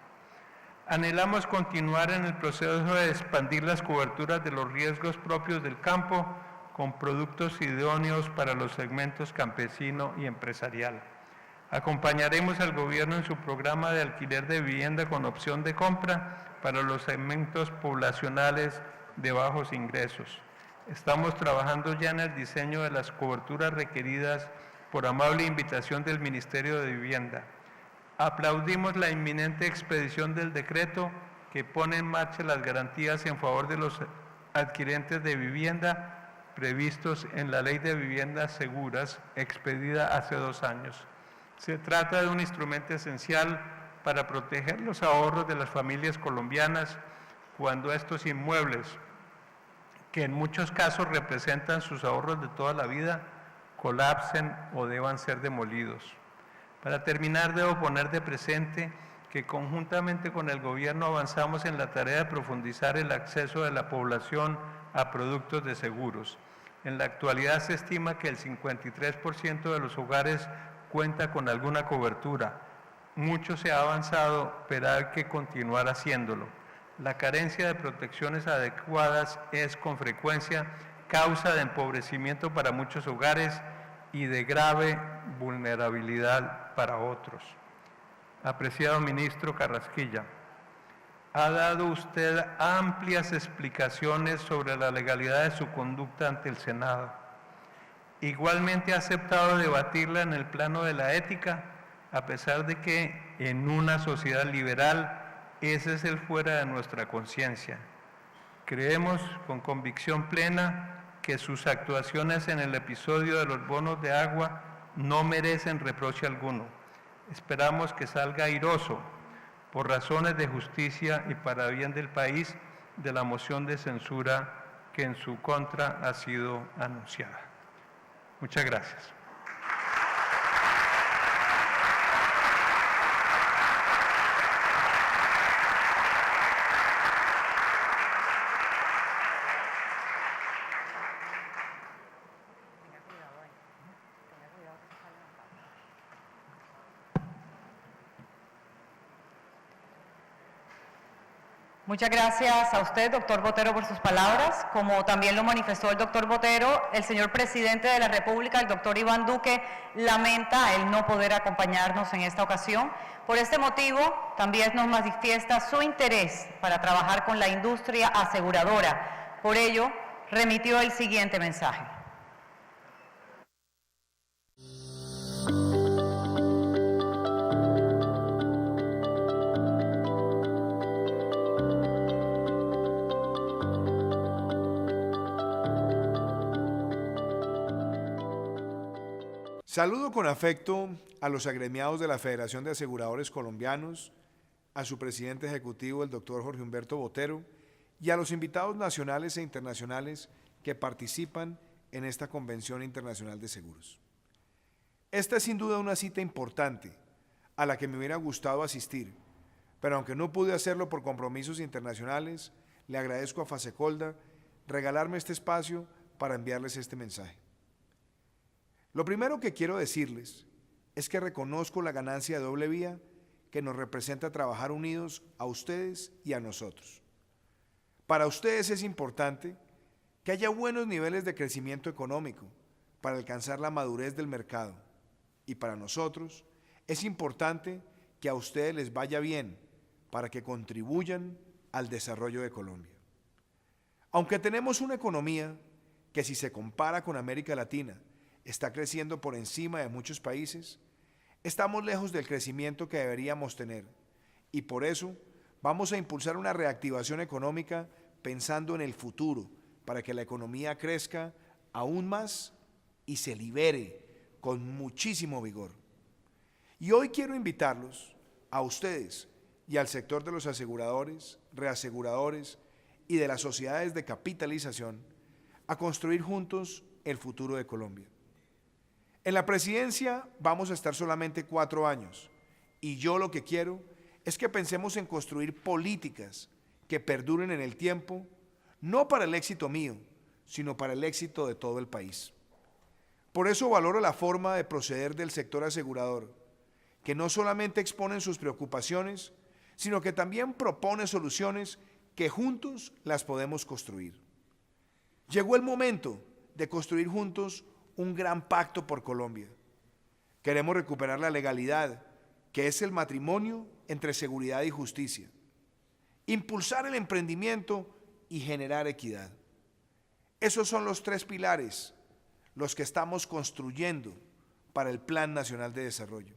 Anhelamos continuar en el proceso de expandir las coberturas de los riesgos propios del campo con productos idóneos para los segmentos campesino y empresarial. Acompañaremos al gobierno en su programa de alquiler de vivienda con opción de compra para los segmentos poblacionales de bajos ingresos. Estamos trabajando ya en el diseño de las coberturas requeridas por amable invitación del Ministerio de Vivienda. Aplaudimos la inminente expedición del decreto que pone en marcha las garantías en favor de los adquirentes de vivienda previstos en la Ley de Viviendas Seguras, expedida hace 2 años. Se trata de un instrumento esencial para proteger los ahorros de las familias colombianas cuando estos inmuebles, que en muchos casos representan sus ahorros de toda la vida, colapsen o deban ser demolidos. Para terminar, debo poner de presente que conjuntamente con el gobierno avanzamos en la tarea de profundizar el acceso de la población a productos de seguros. En la actualidad se estima que el 53% de los hogares cuenta con alguna cobertura. Mucho se ha avanzado, pero hay que continuar haciéndolo. La carencia de protecciones adecuadas es con frecuencia causa de empobrecimiento para muchos hogares y de grave vulnerabilidad para otros. Apreciado ministro Carrasquilla, ha dado usted amplias explicaciones sobre la legalidad de su conducta ante el Senado. Igualmente ha aceptado debatirla en el plano de la ética, a pesar de que en una sociedad liberal ese es el fuera de nuestra conciencia. Creemos con convicción plena que sus actuaciones en el episodio de los bonos de agua no merecen reproche alguno. Esperamos que salga airoso, por razones de justicia y para bien del país, de la moción de censura que en su contra ha sido anunciada. Muchas gracias. Muchas gracias a usted, doctor Botero, por sus palabras. Como también lo manifestó el doctor Botero, el señor presidente de la República, el doctor Iván Duque, lamenta el no poder acompañarnos en esta ocasión. Por este motivo, también nos manifiesta su interés para trabajar con la industria aseguradora. Por ello, remitió el siguiente mensaje. Saludo con afecto a los agremiados de la Federación de Aseguradores Colombianos, a su presidente ejecutivo, el doctor Jorge Humberto Botero, y a los invitados nacionales e internacionales que participan en esta Convención Internacional de Seguros. Esta es sin duda una cita importante a la que me hubiera gustado asistir, pero aunque no pude hacerlo por compromisos internacionales, le agradezco a Fasecolda regalarme este espacio para enviarles este mensaje. Lo primero que quiero decirles es que reconozco la ganancia de doble vía que nos representa trabajar unidos a ustedes y a nosotros. Para ustedes es importante que haya buenos niveles de crecimiento económico para alcanzar la madurez del mercado, y para nosotros es importante que a ustedes les vaya bien para que contribuyan al desarrollo de Colombia. Aunque tenemos una economía que, si se compara con América Latina, está creciendo por encima de muchos países, estamos lejos del crecimiento que deberíamos tener, y por eso vamos a impulsar una reactivación económica pensando en el futuro, para que la economía crezca aún más y se libere con muchísimo vigor. Y hoy quiero invitarlos a ustedes y al sector de los aseguradores, reaseguradores y de las sociedades de capitalización a construir juntos el futuro de Colombia. En la presidencia vamos a estar solamente 4 años y yo lo que quiero es que pensemos en construir políticas que perduren en el tiempo, no para el éxito mío, sino para el éxito de todo el país. Por eso valoro la forma de proceder del sector asegurador, que no solamente exponen sus preocupaciones, sino que también propone soluciones que juntos las podemos construir. Llegó el momento de construir juntos un gran pacto por Colombia. Queremos recuperar la legalidad, que es el matrimonio entre seguridad y justicia, impulsar el emprendimiento y generar equidad. Esos son los 3 pilares, los que estamos construyendo para el Plan Nacional de Desarrollo.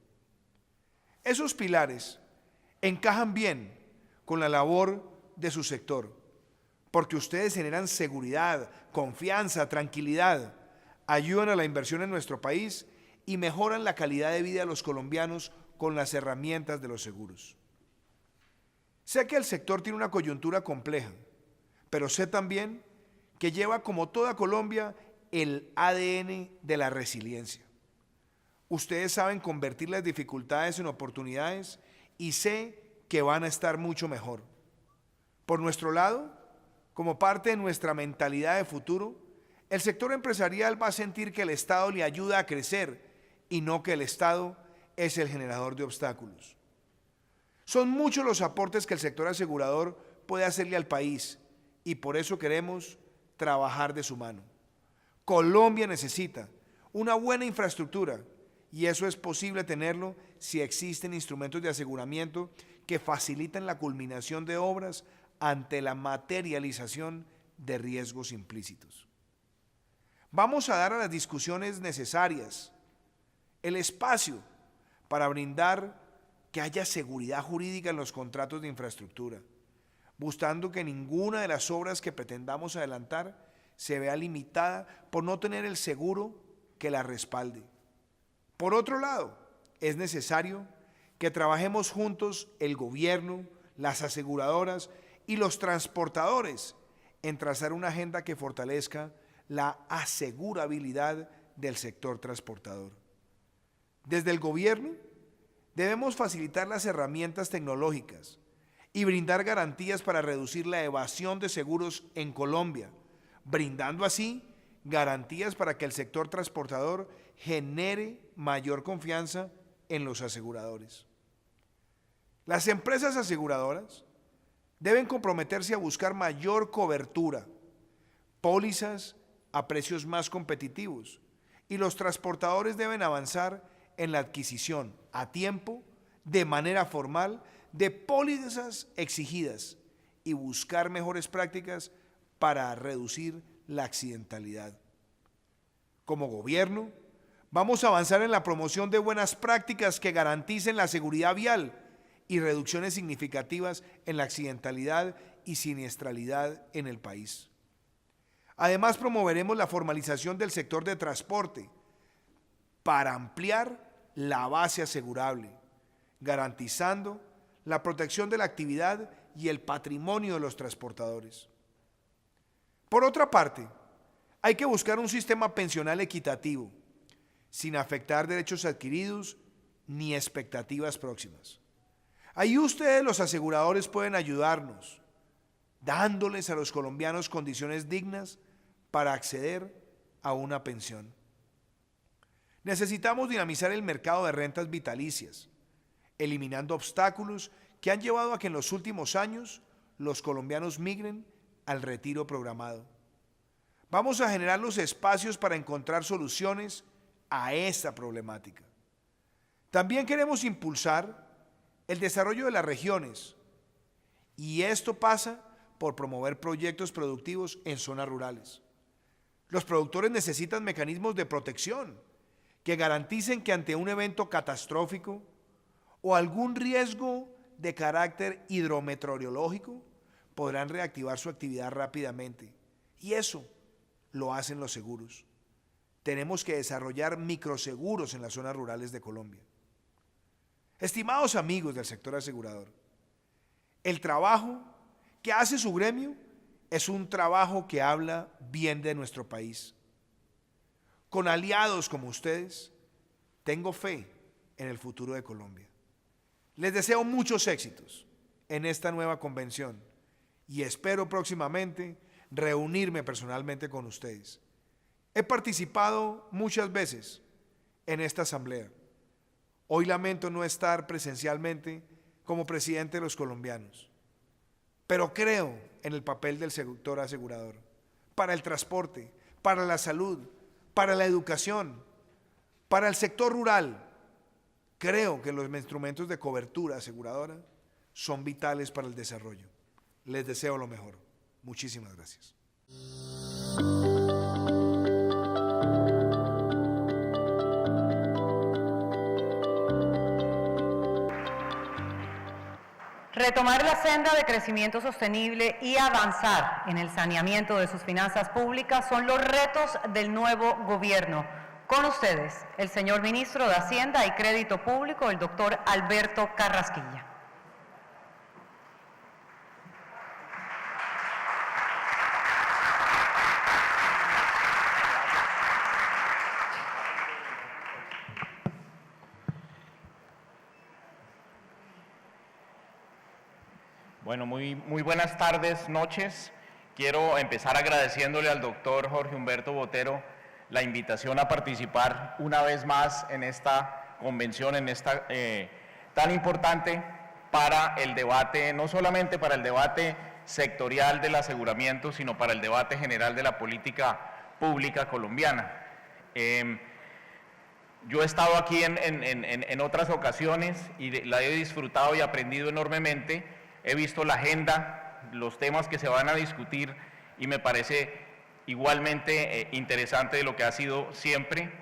Esos pilares encajan bien con la labor de su sector, porque ustedes generan seguridad, confianza, tranquilidad, ayudan a la inversión en nuestro país y mejoran la calidad de vida de los colombianos con las herramientas de los seguros. Sé que el sector tiene una coyuntura compleja, pero sé también que lleva, como toda Colombia, el ADN de la resiliencia. Ustedes saben convertir las dificultades en oportunidades y sé que van a estar mucho mejor. Por nuestro lado, como parte de nuestra mentalidad de futuro, el sector empresarial va a sentir que el Estado le ayuda a crecer y no que el Estado es el generador de obstáculos. Son muchos los aportes que el sector asegurador puede hacerle al país y por eso queremos trabajar de su mano. Colombia necesita una buena infraestructura y eso es posible tenerlo si existen instrumentos de aseguramiento que facilitan la culminación de obras ante la materialización de riesgos implícitos. Vamos a dar a las discusiones necesarias el espacio para brindar que haya seguridad jurídica en los contratos de infraestructura, buscando que ninguna de las obras que pretendamos adelantar se vea limitada por no tener el seguro que la respalde. Por otro lado, es necesario que trabajemos juntos el gobierno, las aseguradoras y los transportadores en trazar una agenda que fortalezca la asegurabilidad del sector transportador. Desde el gobierno debemos facilitar las herramientas tecnológicas y brindar garantías para reducir la evasión de seguros en Colombia, brindando así garantías para que el sector transportador genere mayor confianza en los aseguradores. Las empresas aseguradoras deben comprometerse a buscar mayor cobertura, pólizas a precios más competitivos, y los transportadores deben avanzar en la adquisición a tiempo, de manera formal, de pólizas exigidas y buscar mejores prácticas para reducir la accidentalidad. Como gobierno, vamos a avanzar en la promoción de buenas prácticas que garanticen la seguridad vial y reducciones significativas en la accidentalidad y siniestralidad en el país. Además, promoveremos la formalización del sector de transporte para ampliar la base asegurable, garantizando la protección de la actividad y el patrimonio de los transportadores. Por otra parte, hay que buscar un sistema pensional equitativo, sin afectar derechos adquiridos ni expectativas próximas. Ahí ustedes, los aseguradores, pueden ayudarnos, dándoles a los colombianos condiciones dignas para acceder a una pensión. Necesitamos dinamizar el mercado de rentas vitalicias, eliminando obstáculos que han llevado a que en los últimos años los colombianos migren al retiro programado. Vamos a generar los espacios para encontrar soluciones a esta problemática. También queremos impulsar el desarrollo de las regiones, y esto pasa por promover proyectos productivos en zonas rurales. Los productores necesitan mecanismos de protección que garanticen que ante un evento catastrófico o algún riesgo de carácter hidrometeorológico podrán reactivar su actividad rápidamente, y eso lo hacen los seguros. Tenemos que desarrollar microseguros en las zonas rurales de Colombia. Estimados amigos del sector asegurador, el trabajo que hace su gremio Es un trabajo que habla bien de nuestro país. Con aliados como ustedes, tengo fe en el futuro de Colombia. Les deseo muchos éxitos en esta nueva convención y espero próximamente reunirme personalmente con ustedes. He participado muchas veces en esta asamblea. Hoy lamento no estar presencialmente como presidente de los colombianos, pero creo en el papel del sector asegurador, para el transporte, para la salud, para la educación, para el sector rural. Creo que los instrumentos de cobertura aseguradora son vitales para el desarrollo. Les deseo lo mejor. Muchísimas gracias. Retomar la senda de crecimiento sostenible y avanzar en el saneamiento de sus finanzas públicas son los retos del nuevo gobierno. Con ustedes, el señor Ministro de Hacienda y Crédito Público, el doctor Alberto Carrasquilla. Bueno, muy buenas tardes, noches. Quiero empezar agradeciéndole al doctor Jorge Humberto Botero la invitación a participar una vez más en esta convención, en esta tan importante para el debate, no solamente para el debate sectorial del aseguramiento, sino para el debate general de la política pública colombiana. Yo he estado aquí en otras ocasiones y la he disfrutado y aprendido enormemente. He visto la agenda, los temas que se van a discutir y me parece igualmente interesante de lo que ha sido siempre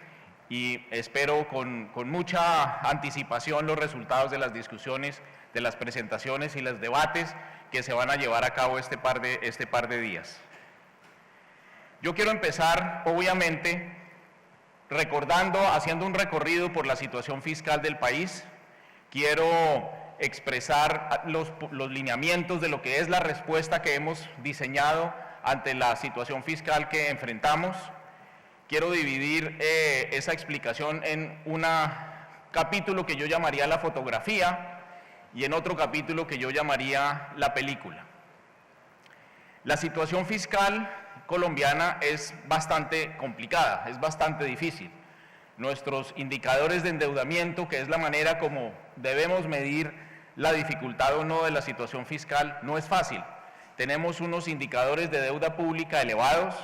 y espero con mucha anticipación los resultados de las discusiones, de las presentaciones y los debates que se van a llevar a cabo este par de días. Yo quiero empezar, obviamente, haciendo un recorrido por la situación fiscal del país. Quiero expresar los lineamientos de lo que es la respuesta que hemos diseñado ante la situación fiscal que enfrentamos. Quiero dividir esa explicación en un capítulo que yo llamaría la fotografía y en otro capítulo que yo llamaría la película. La situación fiscal colombiana es bastante complicada, es bastante difícil. Nuestros indicadores de endeudamiento, que es la manera como debemos medir la dificultad o no de la situación fiscal, no es fácil. Tenemos unos indicadores de deuda pública elevados.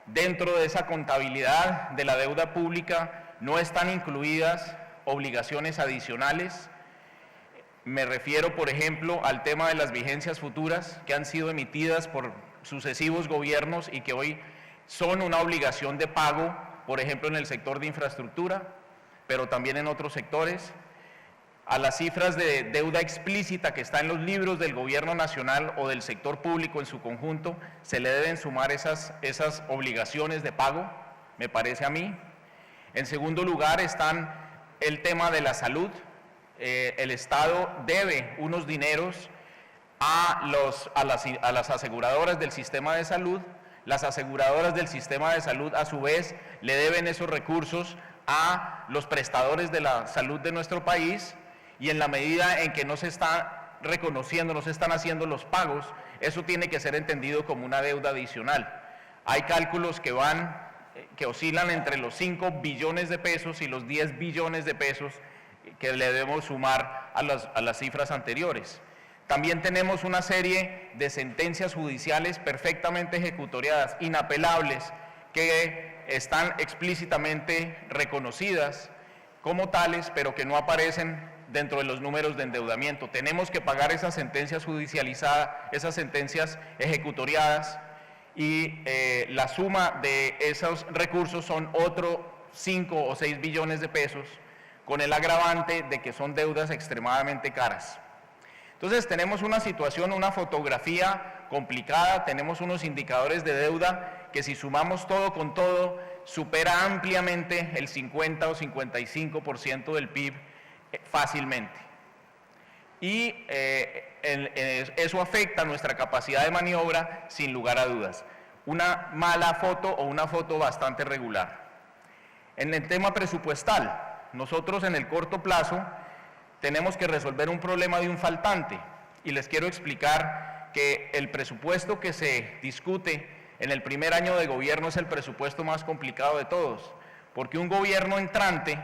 Dentro de esa contabilidad de la deuda pública no están incluidas obligaciones adicionales. Me refiero, por ejemplo, al tema de las vigencias futuras que han sido emitidas por sucesivos gobiernos y que hoy son una obligación de pago, por ejemplo, en el sector de infraestructura, pero también en otros sectores. A las cifras de deuda explícita que está en los libros del gobierno nacional o del sector público en su conjunto, se le deben sumar esas obligaciones de pago, me parece a mí. En segundo lugar están el tema de la salud. El Estado debe unos dineros a las aseguradoras del sistema de salud. Las aseguradoras del sistema de salud, a su vez, le deben esos recursos a los prestadores de la salud de nuestro país. Y en la medida en que no se está reconociendo, no se están haciendo los pagos, eso tiene que ser entendido como una deuda adicional. Hay cálculos que oscilan entre los 5 billones de pesos y los 10 billones de pesos que le debemos sumar a las cifras anteriores. También tenemos una serie de sentencias judiciales perfectamente ejecutoriadas, inapelables, que están explícitamente reconocidas como tales, pero que no aparecen dentro de los números de endeudamiento. Tenemos que pagar esas sentencias judicializadas, esas sentencias ejecutoriadas, y la suma de esos recursos son otros 5 o 6 billones de pesos, con el agravante de que son deudas extremadamente caras. Entonces tenemos una situación, una fotografía complicada, tenemos unos indicadores de deuda que si sumamos todo con todo, supera ampliamente el 50 o 55% del PIB fácilmente. y eso afecta nuestra capacidad de maniobra sin lugar a dudas. Una mala foto o una foto bastante regular. En el tema presupuestal, nosotros en el corto plazo tenemos que resolver un problema de un faltante y les quiero explicar que el presupuesto que se discute en el primer año de gobierno es el presupuesto más complicado de todos, porque un gobierno entrante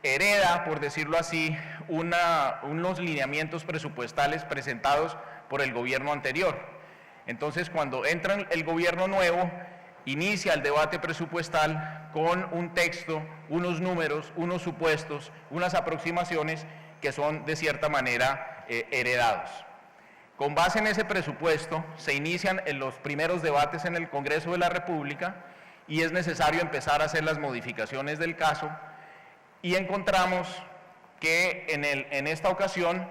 hereda, por decirlo así, unos lineamientos presupuestales presentados por el gobierno anterior. Entonces, cuando entra el gobierno nuevo, inicia el debate presupuestal con un texto, unos números, unos supuestos, unas aproximaciones que son de cierta manera heredados. Con base en ese presupuesto se inician los primeros debates en el Congreso de la República y es necesario empezar a hacer las modificaciones del caso y encontramos que en esta ocasión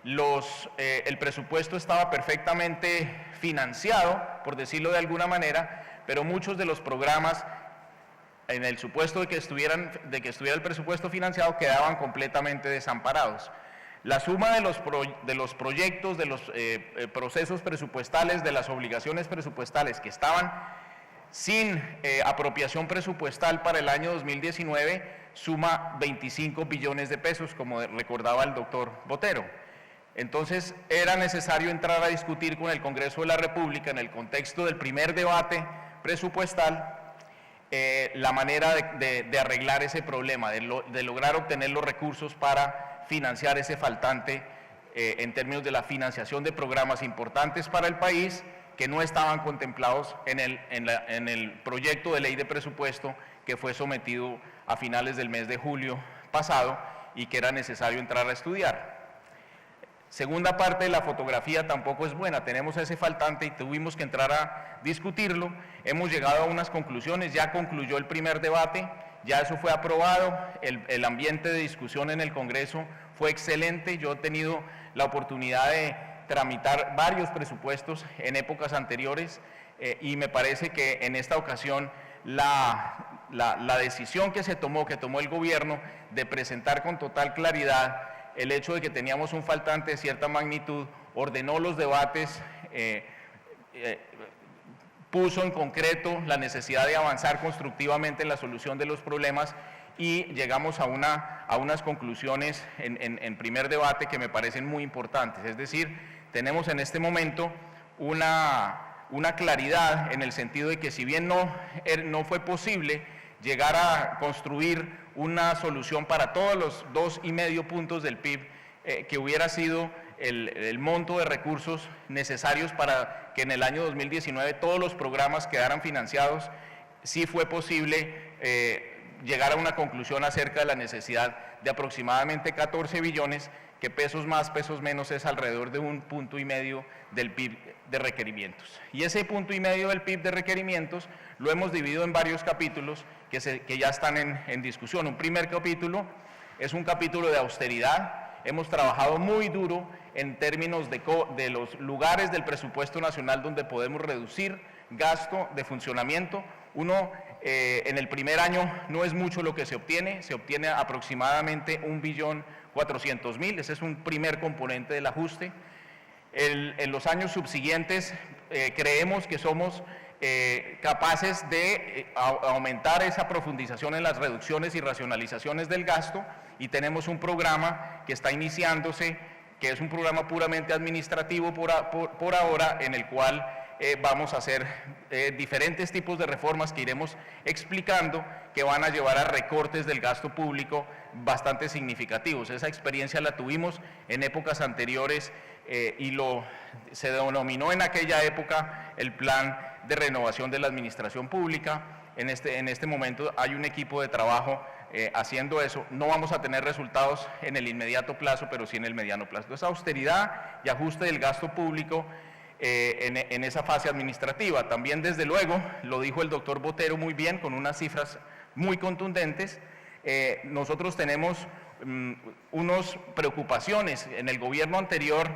el presupuesto estaba perfectamente financiado, por decirlo de alguna manera, pero muchos de los programas, en el supuesto de que estuviera el presupuesto financiado, quedaban completamente desamparados. La suma de los proyectos, de los procesos presupuestales, de las obligaciones presupuestales que estaban sin apropiación presupuestal para el año 2019 suma 25 billones de pesos, como recordaba el doctor Botero. Entonces era necesario entrar a discutir con el Congreso de la República en el contexto del primer debate presupuestal la manera de arreglar ese problema, de lograr obtener los recursos para financiar ese faltante en términos de la financiación de programas importantes para el país que no estaban contemplados en el proyecto de ley de presupuesto que fue sometido a finales del mes de julio pasado y que era necesario entrar a estudiar. Segunda parte de la fotografía tampoco es buena, tenemos ese faltante y tuvimos que entrar a discutirlo, hemos llegado a unas conclusiones, ya concluyó el primer debate, ya eso fue aprobado, el ambiente de discusión en el Congreso fue excelente, yo he tenido la oportunidad de tramitar varios presupuestos en épocas anteriores y me parece que en esta ocasión la decisión que tomó el gobierno de presentar con total claridad el hecho de que teníamos un faltante de cierta magnitud, ordenó los debates, puso en concreto la necesidad de avanzar constructivamente en la solución de los problemas y llegamos a unas conclusiones en primer debate que me parecen muy importantes. Es decir, tenemos en este momento una claridad en el sentido de que si bien no fue posible llegar a construir una solución para todos los 2,5 puntos del PIB, que hubiera sido el monto de recursos necesarios para que en el año 2019 todos los programas quedaran financiados, sí fue posible llegar a una conclusión acerca de la necesidad de aproximadamente 14 billones, que pesos más, pesos menos es alrededor de 1,5 punto del PIB de requerimientos. Y ese 1,5 del PIB de requerimientos lo hemos dividido en varios capítulos que ya están en discusión. Un primer capítulo es un capítulo de austeridad. Hemos trabajado muy duro en términos de los lugares del presupuesto nacional donde podemos reducir gasto de funcionamiento. En el primer año no es mucho lo que se obtiene aproximadamente 1.400.000.000, ese es un primer componente del ajuste. En los años subsiguientes creemos que somos capaces de aumentar esa profundización en las reducciones y racionalizaciones del gasto y tenemos un programa que está iniciándose, que es un programa puramente administrativo por ahora, en el cual vamos a hacer diferentes tipos de reformas que iremos explicando que van a llevar a recortes del gasto público bastante significativos. Esa experiencia la tuvimos en épocas anteriores y se denominó en aquella época el Plan de Renovación de la Administración Pública. En este momento hay un equipo de trabajo haciendo eso. No vamos a tener resultados en el inmediato plazo, pero sí en el mediano plazo. Entonces, austeridad y ajuste del gasto público en esa fase administrativa. También, desde luego, lo dijo el doctor Botero muy bien, con unas cifras muy contundentes. Nosotros tenemos unas preocupaciones. En el gobierno anterior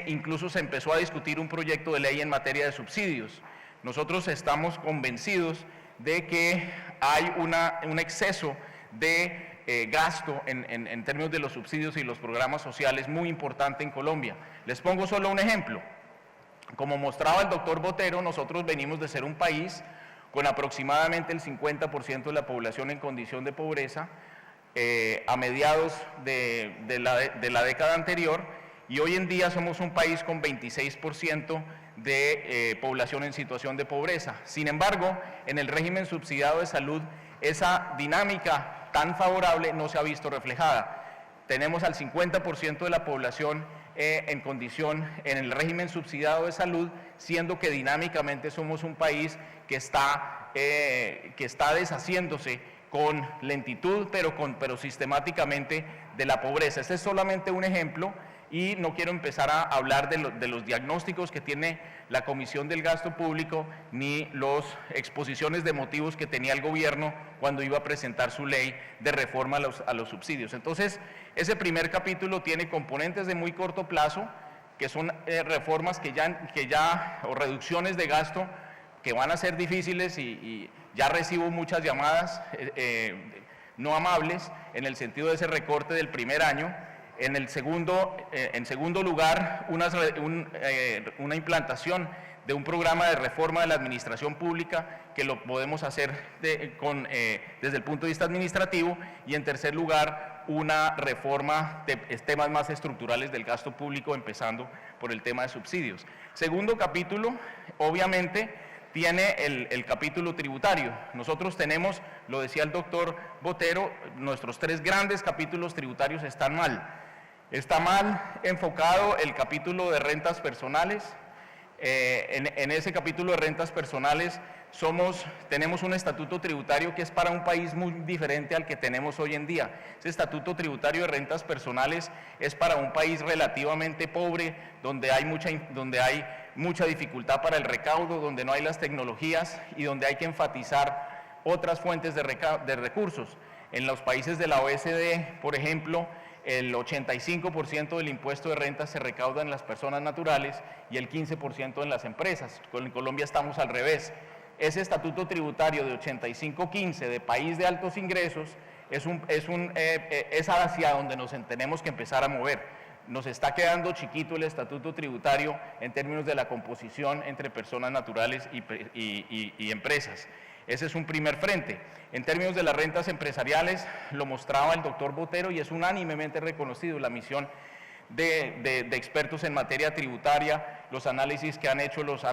incluso se empezó a discutir un proyecto de ley en materia de subsidios. Nosotros estamos convencidos de que hay un exceso de gasto en términos de los subsidios y los programas sociales muy importante en Colombia. Les pongo solo un ejemplo. Como mostraba el doctor Botero, nosotros venimos de ser un país con aproximadamente el 50% de la población en condición de pobreza a mediados de la década anterior, y hoy en día somos un país con 26% de población en situación de pobreza. Sin embargo, en el régimen subsidiado de salud, esa dinámica tan favorable no se ha visto reflejada. Tenemos al 50% de la población en condición en el régimen subsidiado de salud, siendo que dinámicamente somos un país que está deshaciéndose con lentitud, pero sistemáticamente de la pobreza. Este es solamente un ejemplo, y no quiero empezar a hablar de los diagnósticos que tiene la Comisión del Gasto Público, ni las exposiciones de motivos que tenía el gobierno cuando iba a presentar su ley de reforma a los subsidios. Entonces, ese primer capítulo tiene componentes de muy corto plazo, que son reformas o reducciones de gasto que van a ser difíciles, y ya recibo muchas llamadas no amables en el sentido de ese recorte del primer año. En segundo lugar, una implantación de un programa de reforma de la administración pública, que lo podemos hacer desde el punto de vista administrativo. Y en tercer lugar, una reforma de temas más estructurales del gasto público, empezando por el tema de subsidios. Segundo capítulo, obviamente, tiene el capítulo tributario. Nosotros tenemos, lo decía el doctor Botero, nuestros 3 grandes capítulos tributarios están mal. Está mal enfocado el capítulo de rentas personales. En ese capítulo de rentas personales tenemos un estatuto tributario que es para un país muy diferente al que tenemos hoy en día. Ese estatuto tributario de rentas personales es para un país relativamente pobre, donde hay mucha dificultad para el recaudo, donde no hay las tecnologías y donde hay que enfatizar otras fuentes de recursos. En los países de la OECD, por ejemplo, el 85% del impuesto de renta se recauda en las personas naturales y el 15% en las empresas. En Colombia estamos al revés. Ese estatuto tributario de 85-15 de país de altos ingresos es hacia donde nos tenemos que empezar a mover. Nos está quedando chiquito el estatuto tributario en términos de la composición entre personas naturales y empresas. Ese es un primer frente. En términos de las rentas empresariales, lo mostraba el doctor Botero, y es unánimemente reconocido la misión de expertos en materia tributaria, los análisis que han hecho los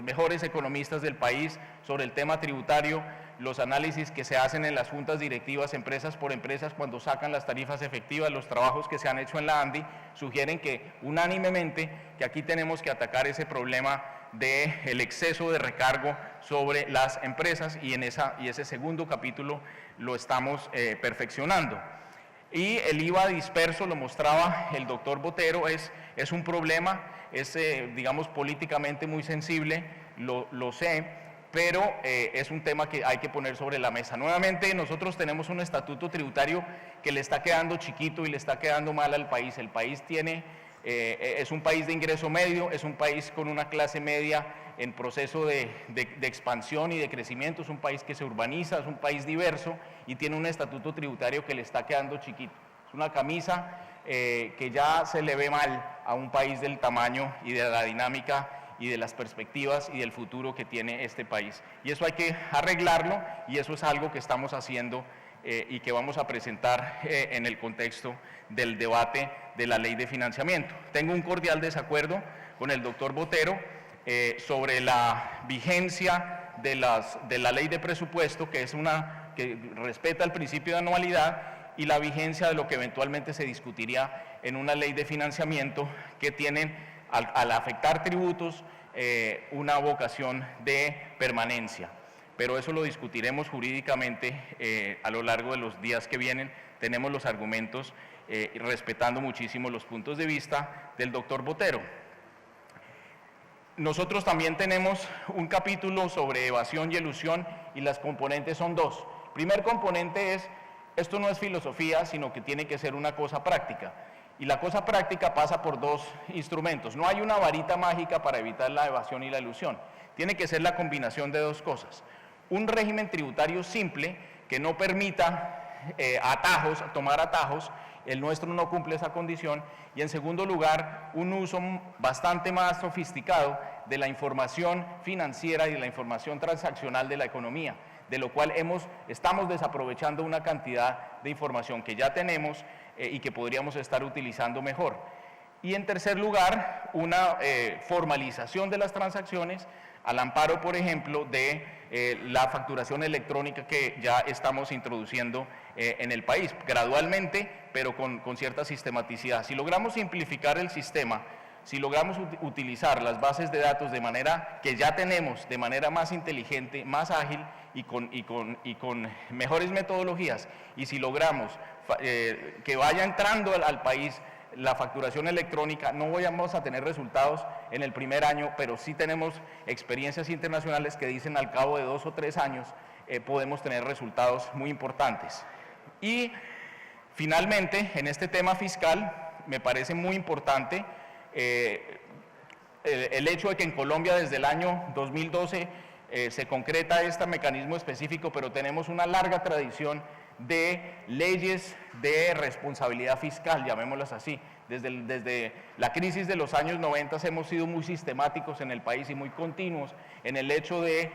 mejores economistas del país sobre el tema tributario, los análisis que se hacen en las juntas directivas empresas por empresas cuando sacan las tarifas efectivas, los trabajos que se han hecho en la ANDI, sugieren que unánimemente que aquí tenemos que atacar ese problema del exceso de recargo sobre las empresas, y ese segundo capítulo lo estamos perfeccionando. Y el IVA disperso, lo mostraba el doctor Botero, es un problema, digamos, políticamente muy sensible, lo sé, pero es un tema que hay que poner sobre la mesa. Nuevamente, nosotros tenemos un estatuto tributario que le está quedando chiquito y le está quedando mal al país. El país es un país de ingreso medio, es un país con una clase media en proceso de expansión y de crecimiento, es un país que se urbaniza, es un país diverso y tiene un estatuto tributario que le está quedando chiquito. Es una camisa que ya se le ve mal a un país del tamaño y de la dinámica y de las perspectivas y del futuro que tiene este país. Y eso hay que arreglarlo, y eso es algo que estamos haciendo y que vamos a presentar en el contexto del debate de la ley de financiamiento. Tengo un cordial desacuerdo con el doctor Botero sobre la vigencia de la ley de presupuesto, que respeta el principio de anualidad, y la vigencia de lo que eventualmente se discutiría en una ley de financiamiento que tienen, al afectar tributos, una vocación de permanencia. Pero eso lo discutiremos jurídicamente a lo largo de los días que vienen. Tenemos los argumentos respetando muchísimo los puntos de vista del doctor Botero. Nosotros también tenemos un capítulo sobre evasión y elusión, y las componentes son 2. El primer componente es, esto no es filosofía, sino que tiene que ser una cosa práctica. Y la cosa práctica pasa por 2 instrumentos. No hay una varita mágica para evitar la evasión y la elusión. Tiene que ser la combinación de 2 cosas. Un régimen tributario simple que no permita atajos, tomar atajos. El nuestro no cumple esa condición. Y en segundo lugar, un uso bastante más sofisticado de la información financiera y de la información transaccional de la economía, de lo cual estamos desaprovechando una cantidad de información que ya tenemos y que podríamos estar utilizando mejor. Y en tercer lugar, una formalización de las transacciones al amparo, por ejemplo, de la facturación electrónica que ya estamos introduciendo en el país, gradualmente, pero con cierta sistematicidad. Si logramos simplificar el sistema, si logramos utilizar las bases de datos de manera que ya tenemos, de manera más inteligente, más ágil y con mejores metodologías, y si logramos que vaya entrando al país la facturación electrónica, no vamos a tener resultados en el primer año, pero sí tenemos experiencias internacionales que dicen al cabo de 2 o 3 años podemos tener resultados muy importantes. Y finalmente, en este tema fiscal, me parece muy importante el hecho de que en Colombia desde el año 2012 se concreta este mecanismo específico, pero tenemos una larga tradición de leyes de responsabilidad fiscal, llamémoslas así. Desde la crisis de los años 90 hemos sido muy sistemáticos en el país y muy continuos en el hecho de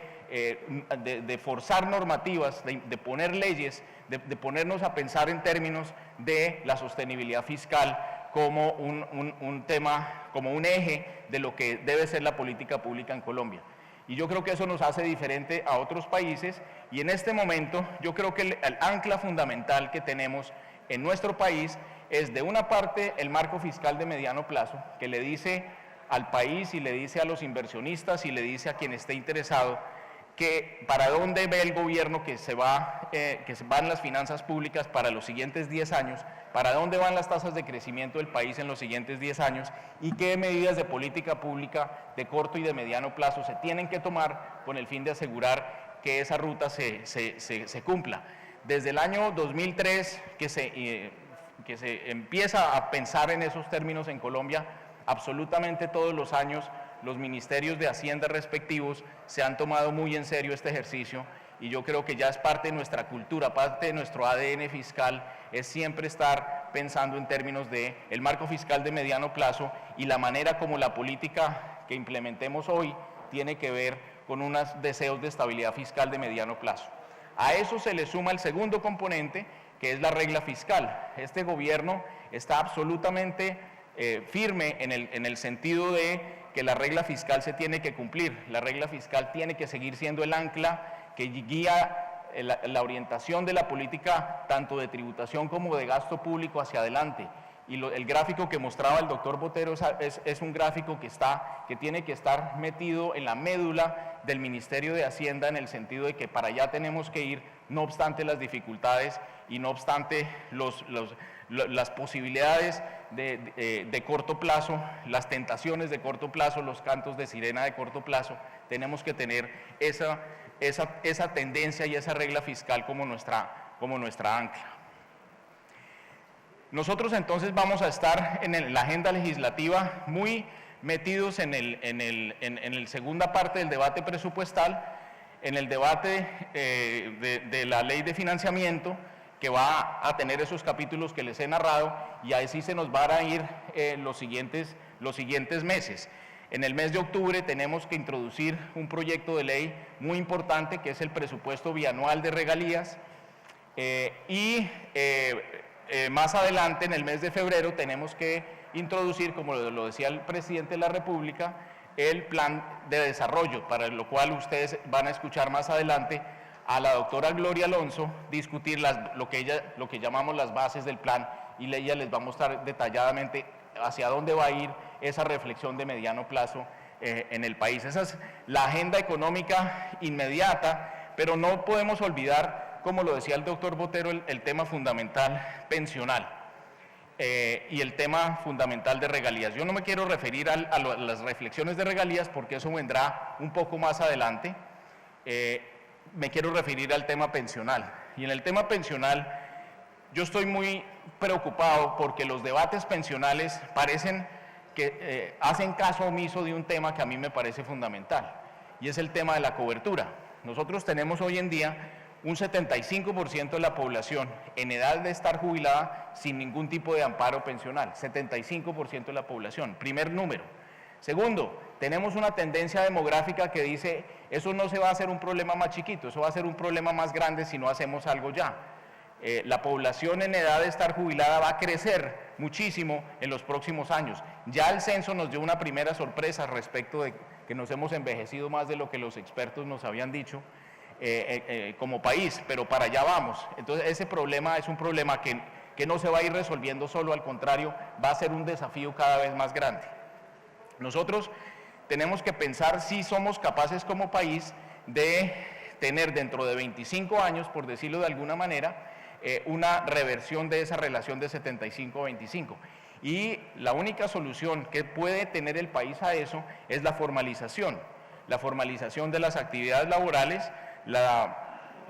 forzar normativas, de poner leyes, de ponernos a pensar en términos de la sostenibilidad fiscal como un tema, como un eje de lo que debe ser la política pública en Colombia. Y yo creo que eso nos hace diferente a otros países, y en este momento yo creo que el ancla fundamental que tenemos en nuestro país es, de una parte, el marco fiscal de mediano plazo, que le dice al país y le dice a los inversionistas y le dice a quien esté interesado que para dónde ve el gobierno que se van las finanzas públicas para los siguientes 10 años, para dónde van las tasas de crecimiento del país en los siguientes 10 años y qué medidas de política pública de corto y de mediano plazo se tienen que tomar con el fin de asegurar que esa ruta se cumpla. Desde el año 2003 que se empieza a pensar en esos términos en Colombia, absolutamente todos los años los ministerios de Hacienda respectivos se han tomado muy en serio este ejercicio, y yo creo que ya es parte de nuestra cultura, parte de nuestro ADN fiscal, es siempre estar pensando en términos de el marco fiscal de mediano plazo y la manera como la política que implementemos hoy tiene que ver con unos deseos de estabilidad fiscal de mediano plazo. A eso se le suma el segundo componente, que es la regla fiscal. Este gobierno está absolutamente firme en el sentido de que la regla fiscal se tiene que cumplir. La regla fiscal tiene que seguir siendo el ancla que guía la orientación de la política tanto de tributación como de gasto público hacia adelante. Y el gráfico que mostraba el doctor Botero es un gráfico que tiene que estar metido en la médula del Ministerio de Hacienda, en el sentido de que para allá tenemos que ir, no obstante las dificultades y no obstante las posibilidades de corto plazo, las tentaciones de corto plazo, los cantos de sirena de corto plazo. Tenemos que tener esa tendencia y esa regla fiscal como nuestra ancla. Nosotros entonces vamos a estar en la agenda legislativa muy metidos en la segunda parte del debate presupuestal, en el debate de la ley de financiamiento, que va a tener esos capítulos que les he narrado, y ahí sí se nos van a ir los siguientes meses. En el mes de octubre tenemos que introducir un proyecto de ley muy importante, que es el presupuesto bianual de regalías, más adelante, en el mes de febrero, tenemos que introducir, como lo decía el presidente de la República, el plan de desarrollo, para lo cual ustedes van a escuchar más adelante a la doctora Gloria Alonso discutir lo que llamamos las bases del plan, y ella les va a mostrar detalladamente hacia dónde va a ir esa reflexión de mediano plazo en el país. Esa es la agenda económica inmediata, pero no podemos olvidar, como lo decía el doctor Botero, el tema fundamental pensional y el tema fundamental de regalías. Yo no me quiero referir a las reflexiones de regalías porque eso vendrá un poco más adelante. Me quiero referir al tema pensional. Y en el tema pensional yo estoy muy preocupado porque los debates pensionales parecen que hacen caso omiso de un tema que a mí me parece fundamental, y es el tema de la cobertura. Nosotros tenemos hoy en día un 75% de la población en edad de estar jubilada sin ningún tipo de amparo pensional, 75% de la población, primer número. Segundo, tenemos una tendencia demográfica que dice, eso no se va a hacer un problema más chiquito, eso va a ser un problema más grande si no hacemos algo ya. La población en edad de estar jubilada va a crecer muchísimo en los próximos años. Ya el censo nos dio una primera sorpresa respecto de que nos hemos envejecido más de lo que los expertos nos habían dicho como país, pero para allá vamos. Entonces ese problema es un problema que no se va a ir resolviendo solo, al contrario, va a ser un desafío cada vez más grande. Nosotros tenemos que pensar si somos capaces como país de tener dentro de 25 años, por decirlo de alguna manera, una reversión de esa relación de 75-25. Y la única solución que puede tener el país a eso es la formalización de las actividades laborales, la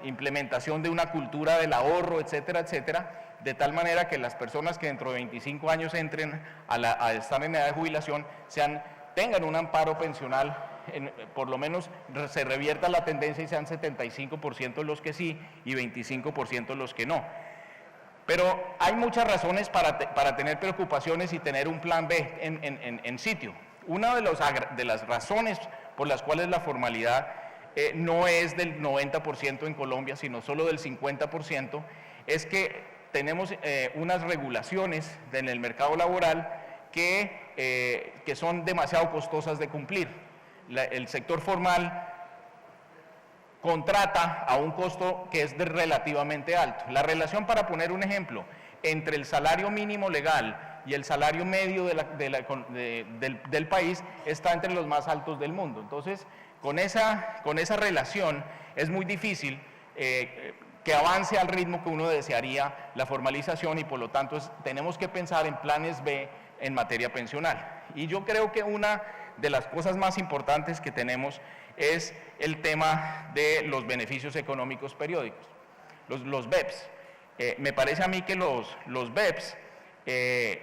implementación de una cultura del ahorro, etcétera, etcétera, de tal manera que las personas que dentro de 25 años entren a estar en edad de jubilación tengan un amparo pensional, por lo menos se revierta la tendencia y sean 75% los que sí y 25% los que no. Pero hay muchas razones para tener preocupaciones y tener un plan B en sitio. Una de las razones por las cuales la formalidad no es del 90% en Colombia, sino solo del 50%, es que tenemos unas regulaciones en el mercado laboral que son demasiado costosas de cumplir. El sector formal contrata a un costo que es relativamente alto. La relación, para poner un ejemplo, entre el salario mínimo legal y el salario medio del país está entre los más altos del mundo. Entonces, con esa relación es muy difícil que avance al ritmo que uno desearía la formalización, y por lo tanto tenemos que pensar en planes B en materia pensional. Y yo creo que una de las cosas más importantes que tenemos es el tema de los beneficios económicos periódicos, los BEPS. Me parece a mí que los BEPS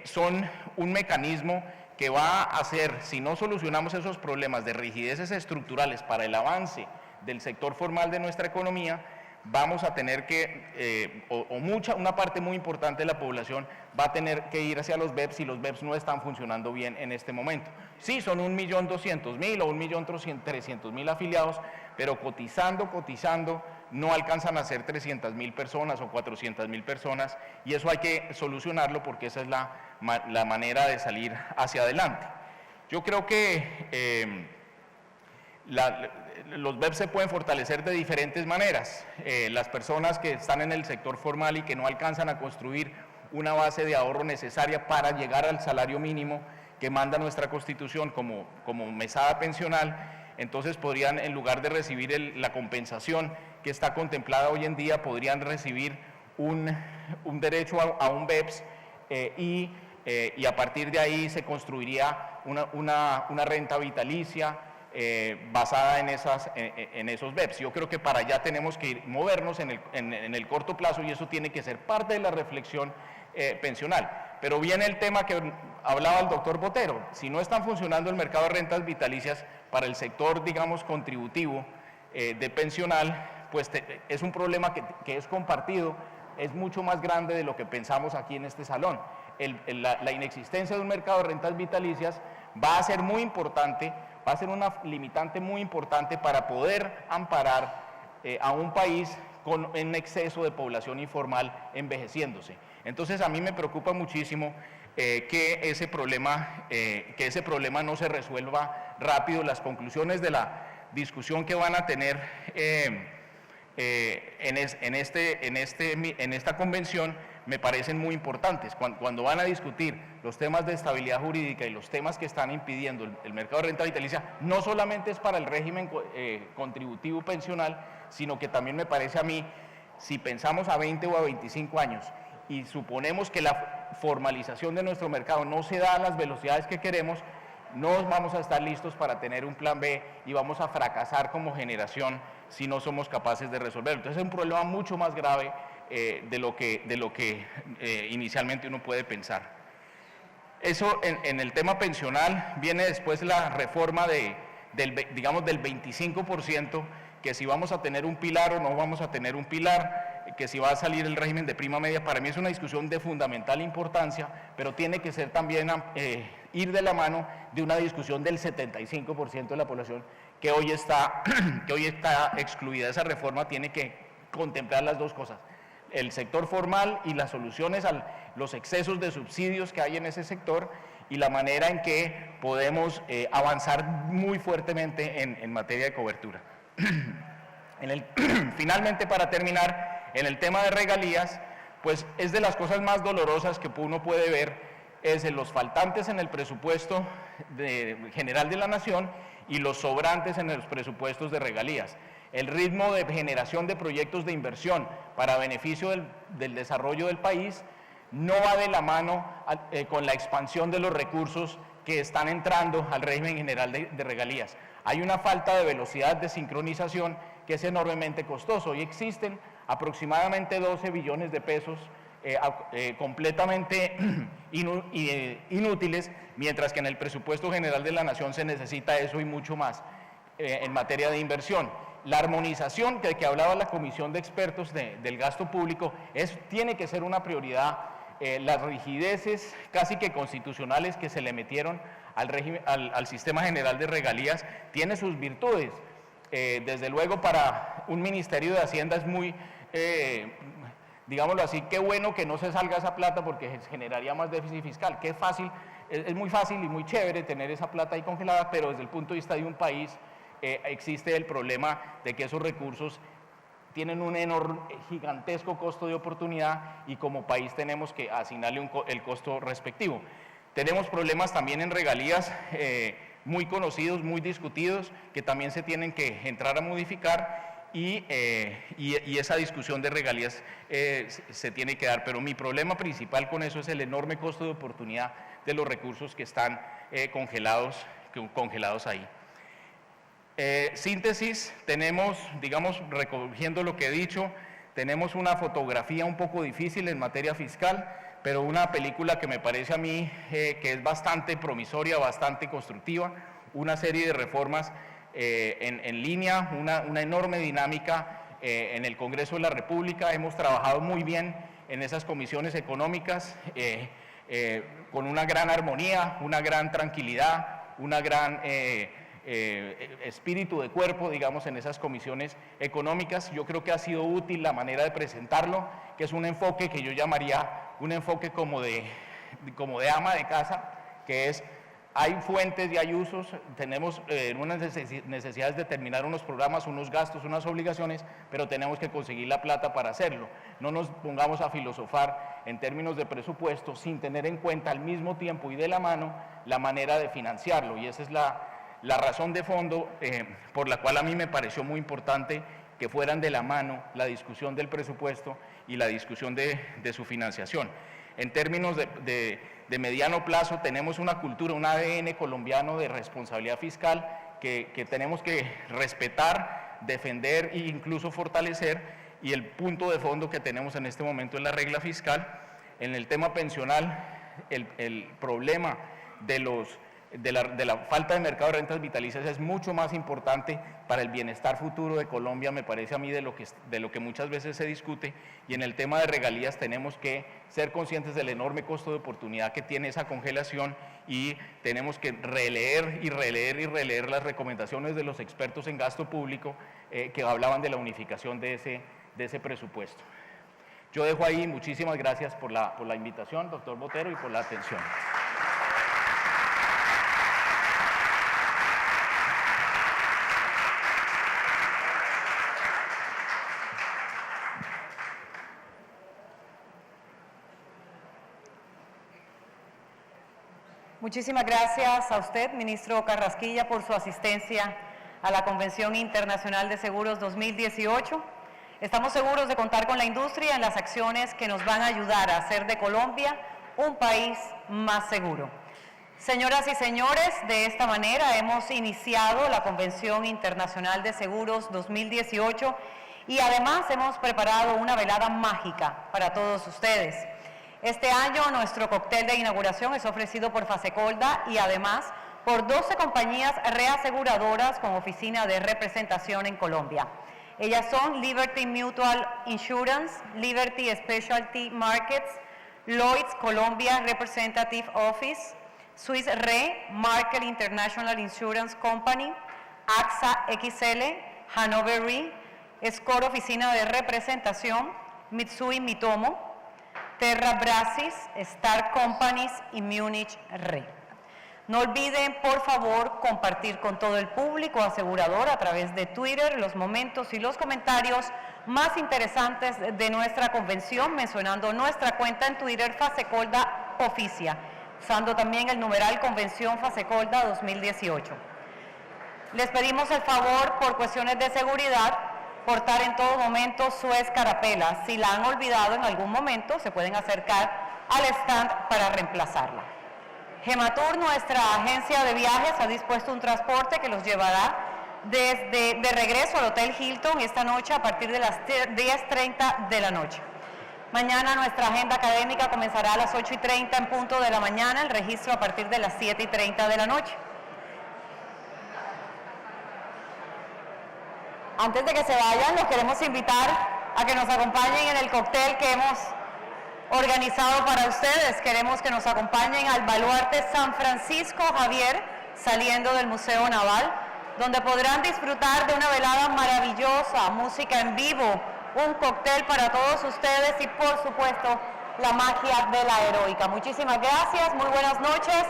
son un mecanismo que va a hacer, si no solucionamos esos problemas de rigideces estructurales para el avance del sector formal de nuestra economía, vamos a tener que, una parte muy importante de la población va a tener que ir hacia los BEPS, y los BEPS no están funcionando bien en este momento. Sí, son 1.200.000 o 1.300.000 afiliados, pero cotizando, no alcanzan a ser 300.000 personas o 400.000 personas, y eso hay que solucionarlo porque esa es la manera de salir hacia adelante. Yo creo que los BEPS se pueden fortalecer de diferentes maneras. Las personas que están en el sector formal y que no alcanzan a construir una base de ahorro necesaria para llegar al salario mínimo que manda nuestra Constitución como mesada pensional, entonces podrían, en lugar de recibir la compensación que está contemplada hoy en día, podrían recibir un derecho a un BEPS, y a partir de ahí se construiría una renta vitalicia basada en esos BEPS. Yo creo que para allá tenemos que movernos en el corto plazo, y eso tiene que ser parte de la reflexión pensional. Pero viene el tema que hablaba el doctor Botero: si no están funcionando el mercado de rentas vitalicias para el sector, digamos, contributivo de pensional, pues es un problema que es compartido, es mucho más grande de lo que pensamos aquí en este salón. La inexistencia de un mercado de rentas vitalicias va a ser muy importante, va a ser una limitante muy importante para poder amparar a un país con un exceso de población informal envejeciéndose. Entonces a mí me preocupa muchísimo que ese problema no se resuelva rápido. Las conclusiones de la discusión que van a tener en esta convención me parecen muy importantes. Cuando van a discutir los temas de estabilidad jurídica y los temas que están impidiendo el mercado de renta vitalicia, no solamente es para el régimen contributivo pensional, sino que también me parece a mí, si pensamos a 20 o a 25 años y suponemos que la formalización de nuestro mercado no se da a las velocidades que queremos, no vamos a estar listos para tener un plan B y vamos a fracasar como generación si no somos capaces de resolverlo. Entonces es un problema mucho más grave de lo que inicialmente uno puede pensar. Eso en el tema pensional. Viene después la reforma del 25%, que si vamos a tener un pilar o no vamos a tener un pilar, que si va a salir el régimen de prima media, para mí es una discusión de fundamental importancia, pero tiene que ser también ir de la mano de una discusión del 75% de la población que hoy está excluida. Esa reforma tiene que contemplar las dos cosas, el sector formal y las soluciones a los excesos de subsidios que hay en ese sector y la manera en que podemos avanzar muy fuertemente en materia de cobertura. Finalmente, para terminar, en el tema de regalías, pues es de las cosas más dolorosas que uno puede ver, es en los faltantes en el presupuesto general de la Nación y los sobrantes en los presupuestos de regalías. El ritmo de generación de proyectos de inversión para beneficio del desarrollo del país no va de la mano con la expansión de los recursos que están entrando al régimen general de regalías. Hay una falta de velocidad de sincronización que es enormemente costoso. Hoy existen aproximadamente 12 billones de pesos completamente inútiles, mientras que en el presupuesto general de la Nación se necesita eso y mucho más en materia de inversión. La armonización que hablaba la Comisión de Expertos del gasto público tiene que ser una prioridad. Las rigideces casi que constitucionales que se le metieron al sistema general de regalías tiene sus virtudes. Desde luego, para un Ministerio de Hacienda es muy, digámoslo así, qué bueno que no se salga esa plata porque generaría más déficit fiscal. Qué fácil, es muy fácil y muy chévere tener esa plata ahí congelada, pero desde el punto de vista de un país existe el problema de que esos recursos tienen un gigantesco costo de oportunidad y como país tenemos que asignarle el costo respectivo. Tenemos problemas también en regalías muy conocidos, muy discutidos, que también se tienen que entrar a modificar y esa discusión de regalías se tiene que dar. Pero mi problema principal con eso es el enorme costo de oportunidad de los recursos que están congelados ahí. Síntesis, tenemos, digamos, recogiendo lo que he dicho, tenemos una fotografía un poco difícil en materia fiscal, pero una película que me parece a mí que es bastante promisoria, bastante constructiva, una serie de reformas en línea, una enorme dinámica en el Congreso de la República. Hemos trabajado muy bien en esas comisiones económicas con una gran armonía, una gran tranquilidad, una gran espíritu de cuerpo, digamos, en esas comisiones económicas. Yo creo que ha sido útil la manera de presentarlo, que es un enfoque que yo llamaría un enfoque como de ama de casa, que es, hay fuentes y hay usos, tenemos unas necesidades de terminar unos programas, unos gastos, unas obligaciones, pero tenemos que conseguir la plata para hacerlo. No nos pongamos a filosofar en términos de presupuesto sin tener en cuenta al mismo tiempo y de la mano la manera de financiarlo, y esa es la razón de fondo por la cual a mí me pareció muy importante que fueran de la mano la discusión del presupuesto y la discusión de su financiación. En términos de mediano plazo tenemos una cultura, un ADN colombiano de responsabilidad fiscal que tenemos que respetar, defender e incluso fortalecer, y el punto de fondo que tenemos en este momento es la regla fiscal. En el tema pensional, el problema de la falta de mercado de rentas vitalicias es mucho más importante para el bienestar futuro de Colombia, me parece a mí, de lo que muchas veces se discute, y en el tema de regalías tenemos que ser conscientes del enorme costo de oportunidad que tiene esa congelación, y tenemos que releer y releer y releer las recomendaciones de los expertos en gasto público que hablaban de la unificación de ese presupuesto. Yo dejo ahí, muchísimas gracias por la invitación, doctor Botero, y por la atención. Muchísimas gracias a usted, ministro Carrasquilla, por su asistencia a la Convención Internacional de Seguros 2018. Estamos seguros de contar con la industria en las acciones que nos van a ayudar a hacer de Colombia un país más seguro. Señoras y señores, de esta manera hemos iniciado la Convención Internacional de Seguros 2018 y además hemos preparado una velada mágica para todos ustedes. Este año nuestro cóctel de inauguración es ofrecido por Fasecolda y además por 12 compañías reaseguradoras con oficina de representación en Colombia. Ellas son Liberty Mutual Insurance, Liberty Specialty Markets, Lloyd's Colombia Representative Office, Swiss Re, Markel International Insurance Company, AXA XL, Hanover Re, Score Oficina de Representación, Mitsui Mitomo, Terra Brasis, Star Companies y Munich Re. No olviden, por favor, compartir con todo el público asegurador a través de Twitter los momentos y los comentarios más interesantes de nuestra convención, mencionando nuestra cuenta en Twitter, Fasecolda Oficia, usando también el numeral Convención Fasecolda 2018. Les pedimos el favor, por cuestiones de seguridad, portar en todo momento su escarapela. Si la han olvidado en algún momento, se pueden acercar al stand para reemplazarla. Gematur, nuestra agencia de viajes, ha dispuesto un transporte que los llevará de regreso al Hotel Hilton esta noche a partir de las 10:30 de la noche. Mañana nuestra agenda académica comenzará a las 8:30 en punto de la mañana, el registro a partir de las 7:30 de la noche. Antes de que se vayan, los queremos invitar a que nos acompañen en el cóctel que hemos organizado para ustedes. Queremos que nos acompañen al Baluarte San Francisco Javier, saliendo del Museo Naval, donde podrán disfrutar de una velada maravillosa, música en vivo, un cóctel para todos ustedes y, por supuesto, la magia de la heroica. Muchísimas gracias, muy buenas noches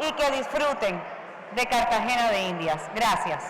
y que disfruten de Cartagena de Indias. Gracias.